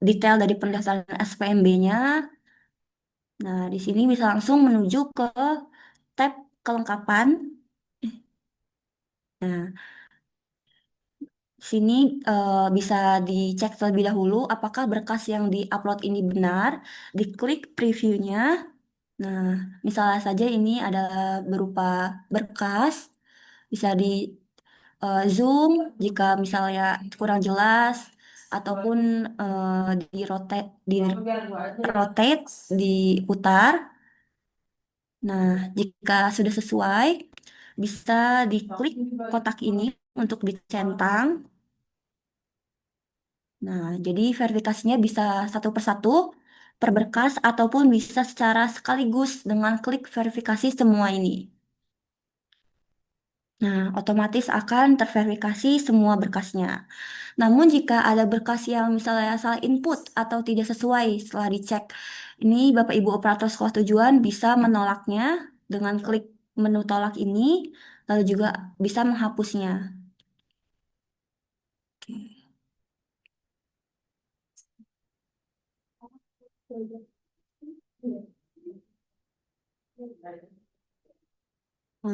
detail dari pendaftaran SPMB-nya. Nah, di sini bisa langsung menuju ke tab kelengkapan. Nah, sini bisa dicek terlebih dahulu apakah berkas yang diupload ini benar. Diklik previewnya. Nah, misalnya saja ini adalah berupa berkas, bisa di zoom jika misalnya kurang jelas, ataupun di rotate, diputar. Nah, jika sudah sesuai, bisa diklik kotak ini untuk dicentang. Nah, jadi verifikasinya bisa satu persatu per berkas ataupun bisa secara sekaligus dengan klik verifikasi semua ini. Nah, otomatis akan terverifikasi semua berkasnya. Namun jika ada berkas yang misalnya salah input atau tidak sesuai setelah dicek, ini Bapak Ibu operator sekolah tujuan bisa menolaknya dengan klik menu tolak ini, lalu juga bisa menghapusnya.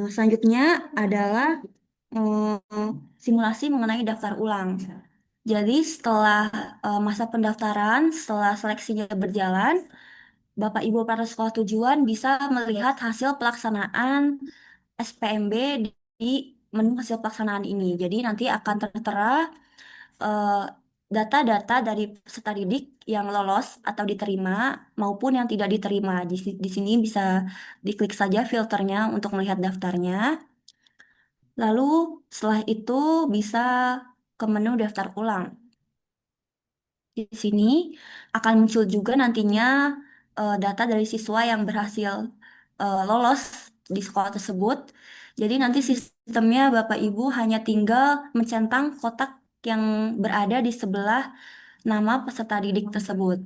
Selanjutnya adalah simulasi mengenai daftar ulang. Jadi setelah masa pendaftaran, setelah seleksinya berjalan, Bapak Ibu operator sekolah tujuan bisa melihat hasil pelaksanaan SPMB di menu hasil pelaksanaan ini. Jadi nanti akan tertera eh, data-data dari peserta didik yang lolos atau diterima maupun yang tidak diterima. Di sini bisa diklik saja filternya untuk melihat daftarnya. Lalu setelah itu bisa ke menu daftar ulang. Di sini akan muncul juga nantinya data dari siswa yang berhasil lolos di sekolah tersebut. Jadi nanti sistemnya Bapak Ibu hanya tinggal mencentang kotak yang berada di sebelah nama peserta didik tersebut.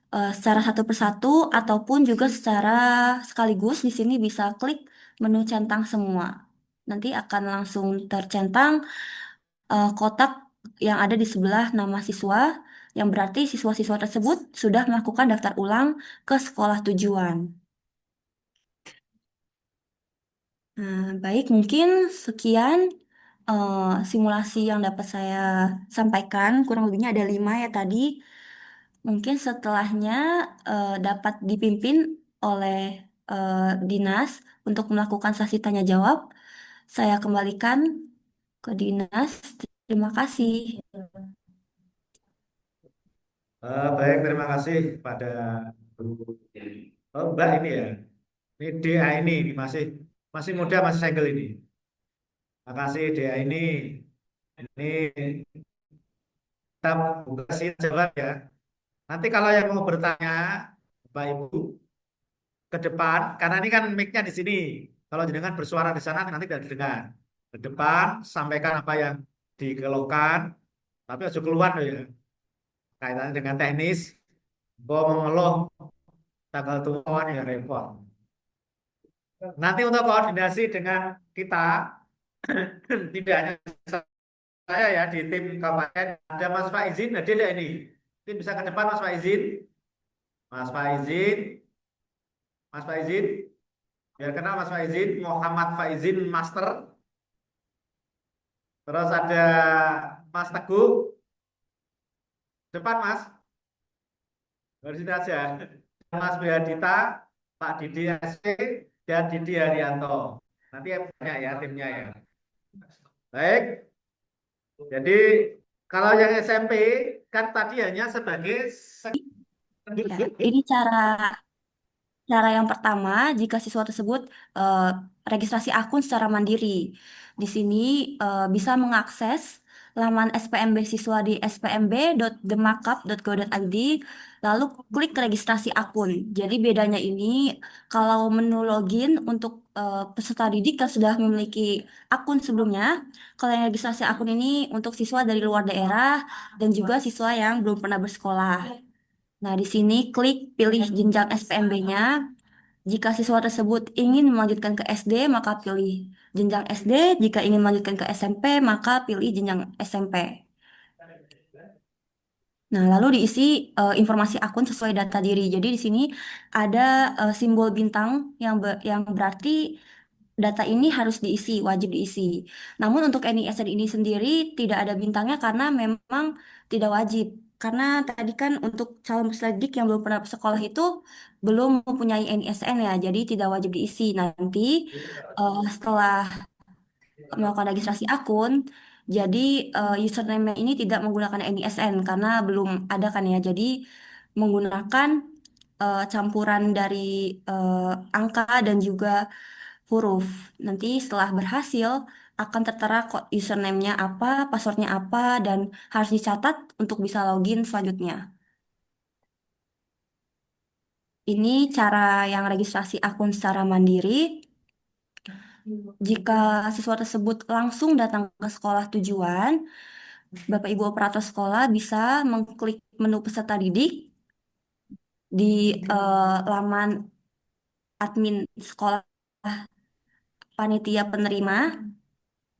Secara satu persatu ataupun juga secara sekaligus di sini bisa klik menu centang semua. Nanti akan langsung tercentang kotak yang ada di sebelah nama siswa, yang berarti siswa-siswa tersebut sudah melakukan daftar ulang ke sekolah tujuan. Nah, baik, mungkin sekian simulasi yang dapat saya sampaikan. Kurang lebihnya ada 5 ya tadi. Mungkin setelahnya dapat dipimpin oleh dinas untuk melakukan sesi tanya jawab. Saya kembalikan ke dinas. Terima kasih. Baik, terima kasih pada Guru. Oh, Mbak ini ya. Ini DA ini masih masih muda, masih segel ini. Makasih DA ini. Ini kita buka sesi jawab ya. Nanti kalau yang mau bertanya, Bapak Ibu, ke depan, karena ini kan mic-nya di sini. Kalau jenengan bersuara di sana nanti tidak didengar. Ke depan, sampaikan apa yang dikeluhkan, tapi harus keluar loh ya. kaitannya dengan teknis, kok mengeluh tanggal tua ya repot. Nanti untuk koordinasi dengan kita, tidak hanya saya ya di tim kabupaten, ada Mas Faizin, hadir ya ini. Mungkin bisa ke depan Mas Faizin. Mas Faizin, Mas Faizin, biar kenal Mas Faizin, Muhammad Faizin Master. Terus ada Mas Teguh, depan Mas, dari sini aja. Mas Dita, Pak Didi SP, dan Didi Haryanto. Nanti banyak ya timnya ya. Baik, jadi kalau yang SMP kan tadi hanya sebagai Ya, ini cara yang pertama, jika siswa tersebut registrasi akun secara mandiri. Di sini bisa mengakses laman SPMB siswa di spmb.demakap.go.id, lalu klik registrasi akun. Jadi bedanya ini, kalau menu login untuk peserta didik yang sudah memiliki akun sebelumnya, kalau yang registrasi akun ini untuk siswa dari luar daerah dan juga siswa yang belum pernah bersekolah. Nah, di sini klik pilih jenjang SPMB-nya. Jika siswa tersebut ingin melanjutkan ke SD, maka pilih jenjang SD. Jika ingin melanjutkan ke SMP, maka pilih jenjang SMP. Nah, lalu diisi informasi akun sesuai data diri. Jadi di sini ada simbol bintang yang berarti data ini harus diisi, wajib diisi. Namun untuk NISN ini sendiri tidak ada bintangnya karena memang tidak wajib. Karena tadi kan untuk calon peserta didik yang belum pernah sekolah itu belum mempunyai NISN ya, jadi tidak wajib diisi. Nanti setelah melakukan registrasi akun, jadi username ini tidak menggunakan NISN karena belum ada kan ya. Jadi menggunakan campuran dari angka dan juga huruf. Nanti setelah berhasil akan tertera kok username-nya apa, passwordnya apa, dan harus dicatat untuk bisa login selanjutnya. Ini cara yang registrasi akun secara mandiri. Jika siswa tersebut langsung datang ke sekolah tujuan, Bapak Ibu operator sekolah bisa mengklik menu peserta didik di laman admin sekolah panitia penerima.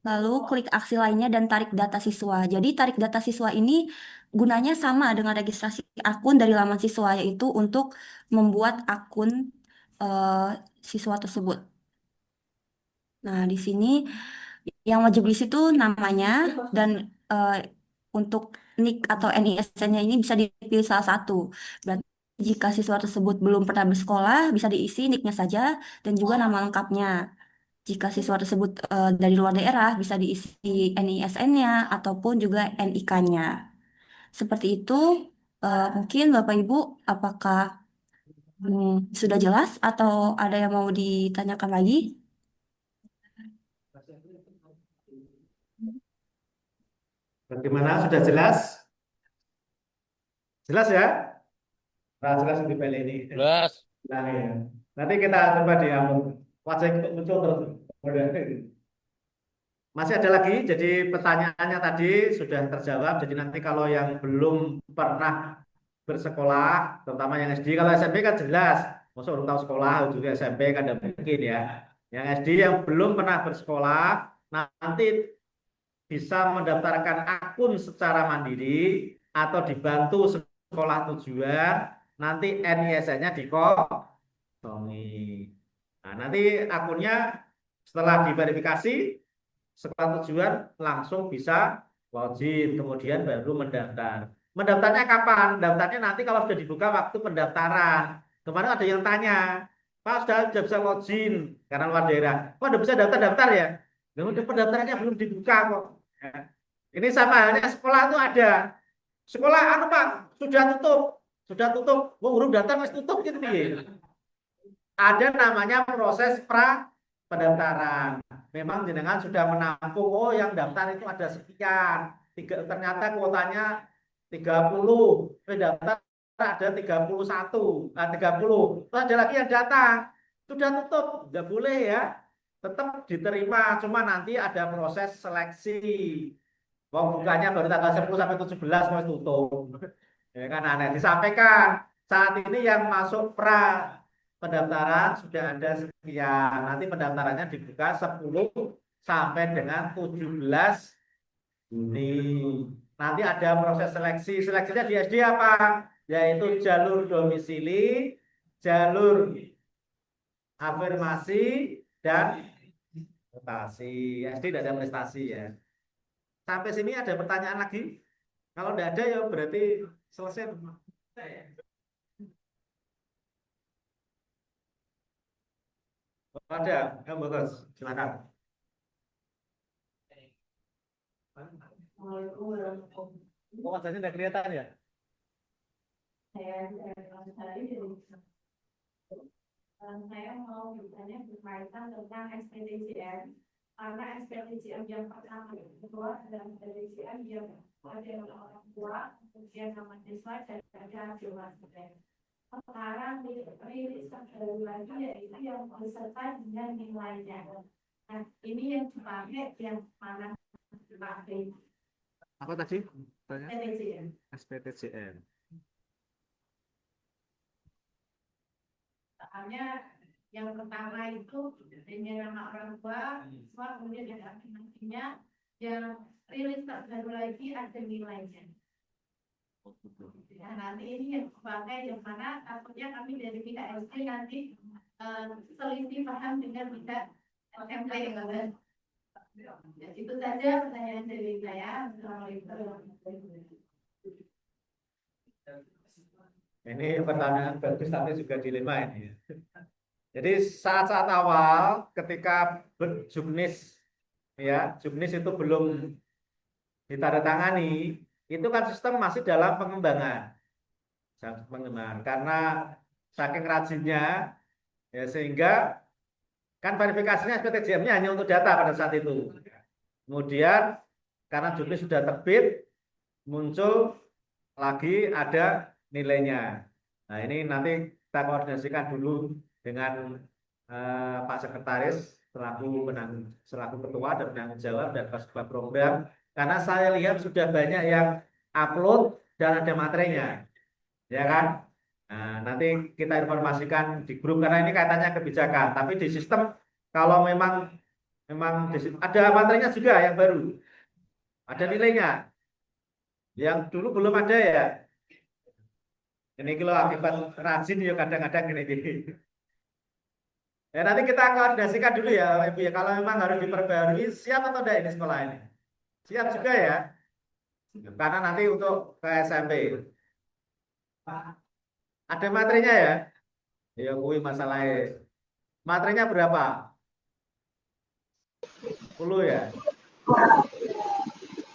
Lalu klik aksi lainnya dan tarik data siswa. Jadi tarik data siswa ini gunanya sama dengan registrasi akun dari laman siswa, yaitu untuk membuat akun eh, siswa tersebut. Nah, di sini yang wajib diisi itu namanya dan eh, untuk NIK atau NISN-nya ini bisa dipilih salah satu. Berarti jika siswa tersebut belum pernah bersekolah, bisa diisi NIK-nya saja dan juga nama lengkapnya. Jika siswa tersebut dari luar daerah, bisa diisi NISN-nya ataupun juga NIK-nya. Seperti itu, mungkin Bapak Ibu, apakah sudah jelas atau ada yang mau ditanyakan lagi? Bagaimana? Sudah jelas? Jelas ya? Nah, jelas di PL ini. Jelas. Nah, ya. Nanti kita coba di wajah muncul terus. Masih ada lagi, jadi pertanyaannya tadi sudah terjawab. Jadi nanti kalau yang belum pernah bersekolah, terutama yang SD, kalau SMP kan jelas, masa orang tahu sekolah, juga SMP kan tidak mungkin ya. Yang SD yang belum pernah bersekolah, nanti bisa mendaftarkan akun secara mandiri atau dibantu sekolah tujuan, nanti NISN-nya dikontongi. Nah, nanti akunnya setelah diverifikasi, sekolah tujuan langsung bisa login, kemudian baru mendaftar. Mendaftarnya kapan? Daftarnya nanti kalau sudah dibuka waktu pendaftaran. Kemarin ada yang tanya, Pak sudah bisa login karena luar daerah. Kok udah bisa daftar-daftar ya? Udah pendaftarannya belum dibuka kok. Ya. Ini sama halnya sekolah itu ada. Sekolah anu Pak, sudah tutup. Sudah tutup. Mau huruf daftar masih tutup gitu nih. Ada namanya proses pendaftaran. Memang jenengan sudah menampung, oh yang daftar itu ada sekian. Ternyata kuotanya 30, daftar ada 31, 30. Terus ada lagi yang datang, sudah tutup, nggak boleh ya. Tetap diterima, cuma nanti ada proses seleksi. Wong bukanya baru tanggal 10 sampai 17 mau tutup. Ya kan aneh disampaikan saat ini yang masuk pra pendaftaran sudah ada sekian. Nanti pendaftarannya dibuka 10 sampai dengan 17 Juni. Nanti ada proses seleksi. Seleksinya di SD apa? Yaitu jalur domisili, jalur afirmasi, dan prestasi. SD tidak ada prestasi ya. Sampai sini ada pertanyaan lagi? Kalau tidak ada ya berarti selesai. Ada, ya bagus. Silakan. Oh, wajahnya tidak kelihatan ya? Saya mau bertanya berkaitan tentang SPTJM karena SPTJM yang pertama dan kedua dan SPTJM yang ada orang tua kemudian nama siswa dan ada dewasa. Sekarang rilis terbaru lagi yaitu yang beserta dengan nilainya. Nah, ini yang dipakai yang mana dipakai Apa tadi? Tanya. SPTJM. SPTJM. Soalnya yang pertama itu dengan nama orang tua, semua kemudian ada aplikasinya, yang rilis terbaru lagi ada nilainya. Nah, nanti ini yang dipakai yang mana takutnya kami dari pihak SD nanti selisih paham dengan pihak SMP. Ya, itu saja pertanyaan dari saya. Assalamualaikum. Ini pertanyaan bagus tapi juga dilema ini. Jadi saat-saat awal ketika Juknis ya, Juknis itu belum ditandatangani, itu kan sistem masih dalam pengembangan. Karena saking rajinnya ya sehingga kan verifikasinya SPTJM-nya hanya untuk data pada saat itu. Kemudian karena Juknis sudah terbit, muncul lagi ada nilainya. Nah, ini nanti kita koordinasikan dulu dengan Pak Sekretaris selaku ketua dan penanggung jawab dan kepala program, karena saya lihat sudah banyak yang upload dan ada materinya, ya kan? Nah, nanti kita informasikan di grup karena ini kaitannya kebijakan. Tapi di sistem kalau memang ada materinya juga yang baru, ada nilainya, yang dulu belum ada ya. Ini kalau akibat rajin ya kadang-kadang gini-gini. Ya nanti kita koordinasikan dulu ya, Ibu ya. Kalau memang harus diperbarui, siap atau tidak ini sekolah ini? Siap juga ya. Karena nanti untuk ke SMP. Ada materinya ya? Ya, kui masalahnya. Materinya berapa? 10 ya.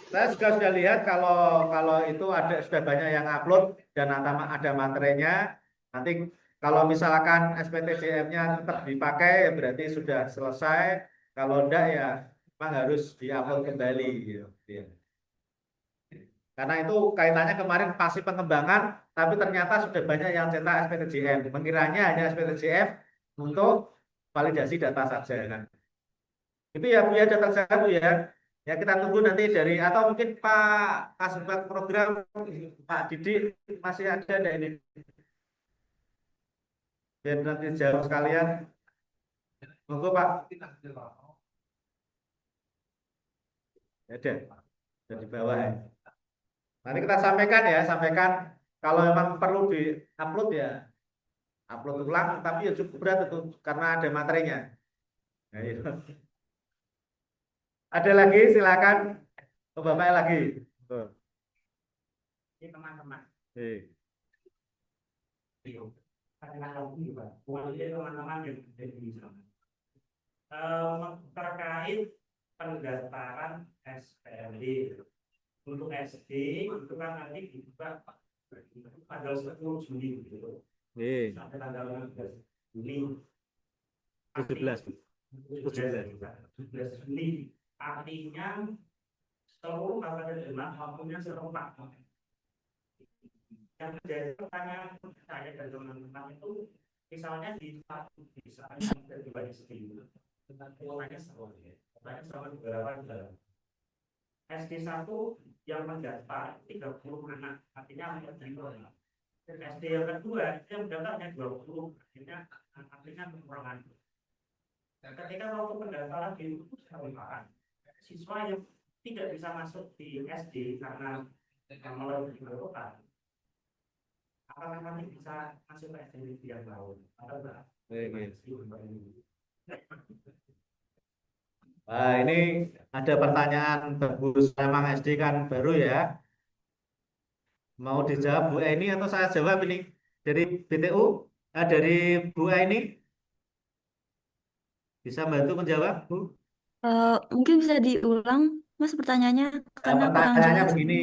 Saya juga sudah lihat kalau itu sudah banyak yang upload dan ada materinya. Nanti kalau misalkan SPTJM-nya tetap dipakai ya berarti sudah selesai. Kalau enggak ya memang harus diupload kembali gitu. Ya. Karena itu kaitannya kemarin pasti pengembangan, tapi ternyata sudah banyak yang cetak SPTJM. Mengiranya hanya SPTJM untuk validasi data saja kan. Itu ya Bu ya data saya Bu ya. Ya kita tunggu nanti dari atau mungkin Pak Kasubag program Pak Didi masih ada enggak ini? Biar nanti jawab sekalian. Monggo Pak. Ada di bawah ya. Nanti kita sampaikan ya, sampaikan kalau memang perlu di-upload ya, upload ulang, tapi ya cukup berat itu karena ada materinya. Nah, itu. Ada lagi, silakan. Oh, Bapak lagi. Oh. Ini teman-teman. Teman-teman yang ada di sana. Terkait pendaftaran SPLD untuk SD itu kan nanti dibuka tanggal 10 Juli gitu. Sampai tanggal 15 Juli. 17 Juli. Artinya seluruh kabupaten Demak waktunya serentak. Yang menjadi pertanyaan saya dan teman-teman itu misalnya di satu desa yang berbeda sedikit tentang nilainya sama beberapa negara. SD 1 yang mendaftar 30 anak, artinya SD yang kedua yang mendaftar hanya 20, artinya kekurangan. Dan ketika waktu pendaftaran di siswa yang tidak bisa masuk di SD karena melalui kota, apakah nanti bisa masuk ke SD yang baru atau enggak? Nah, ini ada pertanyaan bagus, memang SD kan baru ya. Mau dijawab Bu Eni atau saya jawab ini dari BTU? Dari Bu Eni bisa bantu menjawab, Bu? Mungkin bisa diulang, Mas, pertanyaannya karena kurang Pertanyaannya jelas. begini,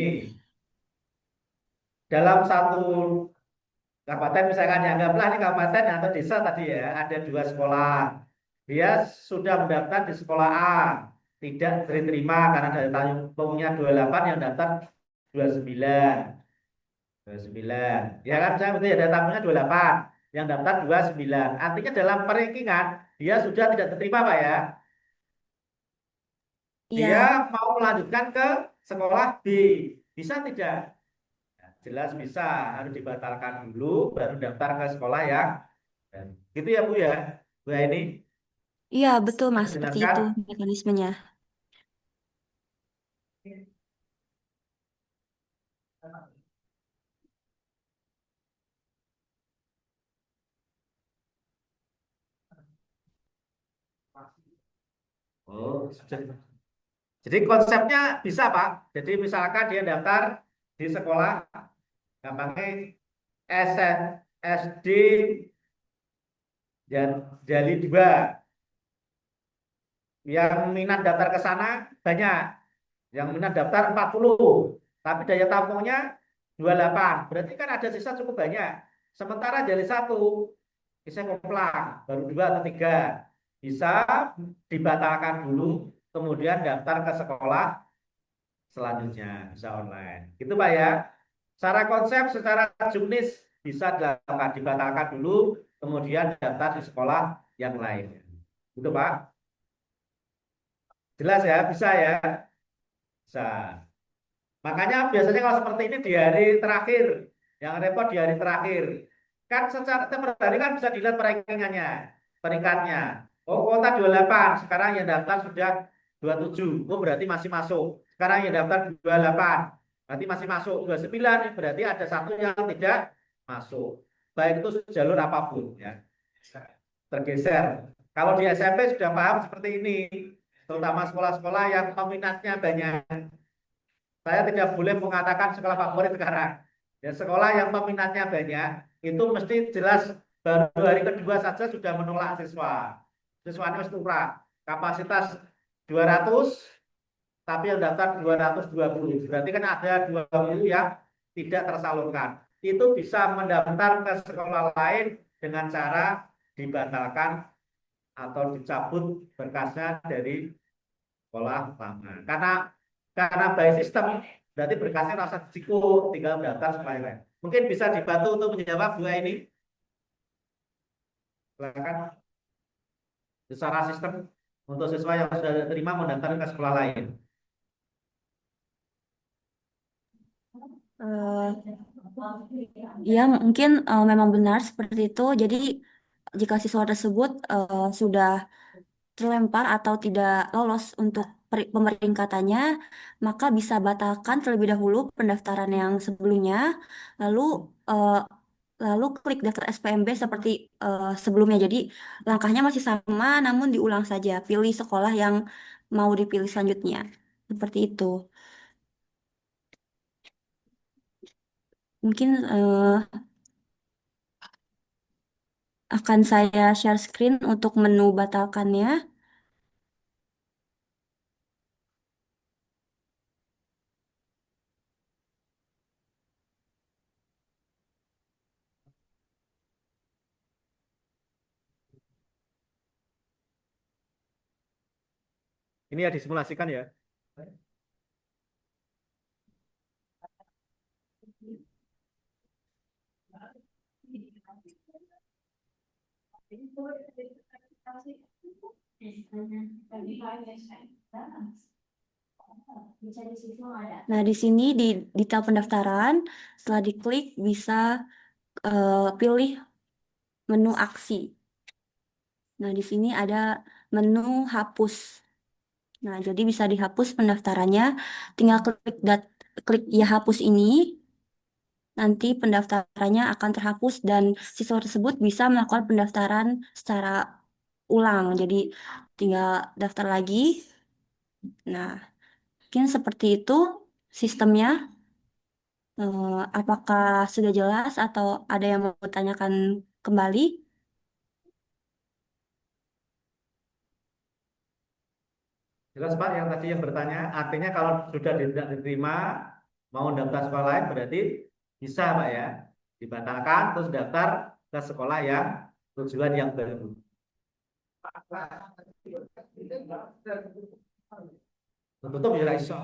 dalam satu kabupaten misalkan anggaplah ini kabupaten atau desa tadi ya, ada 2 sekolah. Dia sudah mendaftar di sekolah A, tidak diterima karena dari tampungnya 28 yang daftar 29. 29. Ya kan saya berarti ada tampungnya 28, yang daftar 29. Artinya dalam perankingan dia sudah tidak diterima Pak ya. Dia Iya, mau melanjutkan ke sekolah B. Bisa tidak? Jelas bisa, harus dibatalkan dulu baru daftar ke sekolah yang gitu ya Bu ya. Bu ini iya betul Mas, seperti menjelaskan. itu mekanismenya. Oh, jadi konsepnya bisa Pak. Jadi misalkan dia daftar di sekolah gampangnya SD dan Jali 2, yang minat daftar ke sana banyak, yang minat daftar 40, tapi daya tampungnya 28, berarti kan ada sisa cukup banyak. Sementara Jali 1 bisa komplang, baru 2 atau 3, bisa dibatalkan dulu, kemudian daftar ke sekolah selanjutnya, bisa online. Itu Pak ya. Secara konsep, secara juknis bisa dilakukan, dibatalkan dulu, kemudian daftar di sekolah yang lain. Itu Pak. Jelas ya, bisa ya. Bisa. Makanya biasanya kalau seperti ini di hari terakhir, yang repot di hari terakhir. Kan secara per hari kan bisa dilihat rankingannya, peringkatnya. Oh, kuota 28, sekarang yang daftar sudah 27. Oh, berarti masih masuk. Sekarang yang daftar 28, berarti masih masuk. 29, berarti ada satu yang tidak masuk. Baik itu jalur apapun ya. Tergeser. Kalau di SMP sudah paham seperti ini, terutama sekolah-sekolah yang peminatnya banyak. Saya tidak boleh mengatakan sekolah favorit sekarang. Ya, sekolah yang peminatnya banyak itu mesti jelas baru hari kedua saja sudah menolak siswa. Siswanya harus turun. Kapasitas 200, tapi yang daftar 220. Berarti kan ada 20 yang tidak tersalurkan. Itu bisa mendaftar ke sekolah lain dengan cara dibatalkan atau dicabut berkasnya dari sekolah lama. Karena by sistem berarti berkasnya rasa risiko, tinggal mendaftar sekolah lain. Mungkin bisa dibantu untuk menjawab dua ini. Silakan. Secara sistem untuk siswa yang sudah diterima mendaftar ke sekolah lain. Eh, Ya, mungkin memang benar seperti itu. Jadi, jika siswa tersebut sudah terlempar atau tidak lolos untuk pemeringkatannya, maka bisa batalkan terlebih dahulu pendaftaran yang sebelumnya, lalu eh, lalu klik daftar SPMB seperti sebelumnya. Jadi, langkahnya masih sama, namun diulang saja. Pilih sekolah yang mau dipilih selanjutnya. Seperti itu. Mungkin akan saya share screen untuk menu batalkannya. Ini ya disimulasikan ya. Nah, di sini di detail pendaftaran, setelah diklik bisa pilih menu aksi. Nah, di sini ada menu hapus. Nah, jadi bisa dihapus pendaftarannya. Tinggal klik ya hapus ini. Nanti pendaftarannya akan terhapus dan siswa tersebut bisa melakukan pendaftaran secara ulang. Jadi tinggal daftar lagi. Nah, mungkin seperti itu sistemnya. Apakah sudah jelas atau ada yang mau ditanyakan kembali? Jelas Pak, yang tadi yang bertanya, artinya kalau sudah tidak diterima, mau daftar sekolah lain berarti bisa Pak ya, dibatalkan terus daftar ke sekolah yang tujuan yang baru. Tutup ya iso.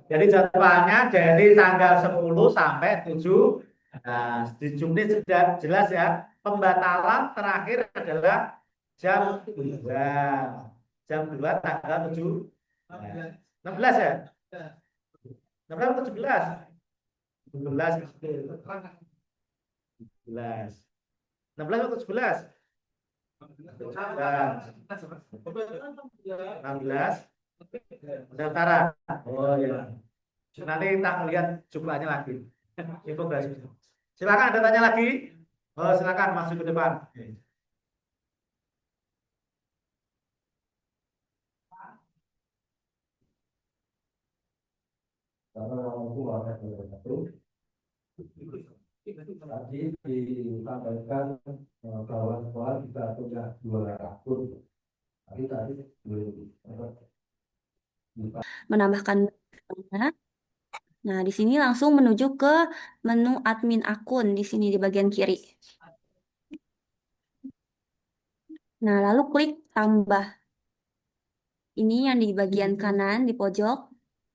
Jadi jadwalnya dari tanggal 10 sampai 7. Nah, di Juni sudah jelas ya. Pembatalan terakhir adalah jam 2. Jam 2 tanggal 7. 16 ya? 16 atau 17? 17. 17. 16 atau 17? 16. Pendaftaran. Oh iya. Nanti kita melihat jumlahnya lagi. Infografis. Silakan ada tanya lagi. Oh, silakan masuk ke depan. Assalamualaikum warahmatullahi wabarakatuh. Tadi disampaikan bahwa sekolah kita punya 2 akun. Tapi tadi belum Menambahkan Nah, di sini langsung menuju ke menu admin akun di sini di bagian kiri. Nah, lalu klik tambah. Ini yang di bagian kanan di pojok.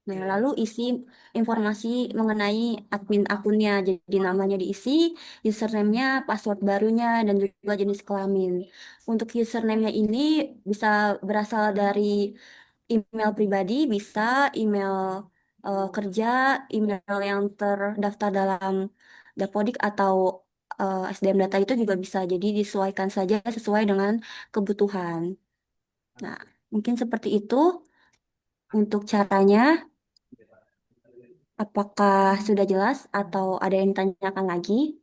Nah, lalu isi informasi mengenai admin akunnya. Jadi namanya diisi, username-nya, password barunya, dan juga jenis kelamin. Untuk username-nya ini bisa berasal dari email pribadi, bisa email kerja, email yang terdaftar dalam Dapodik atau SDM data itu juga bisa. Jadi disesuaikan saja sesuai dengan kebutuhan. Nah, mungkin seperti itu untuk caranya. Apakah sudah jelas atau ada yang ditanyakan lagi?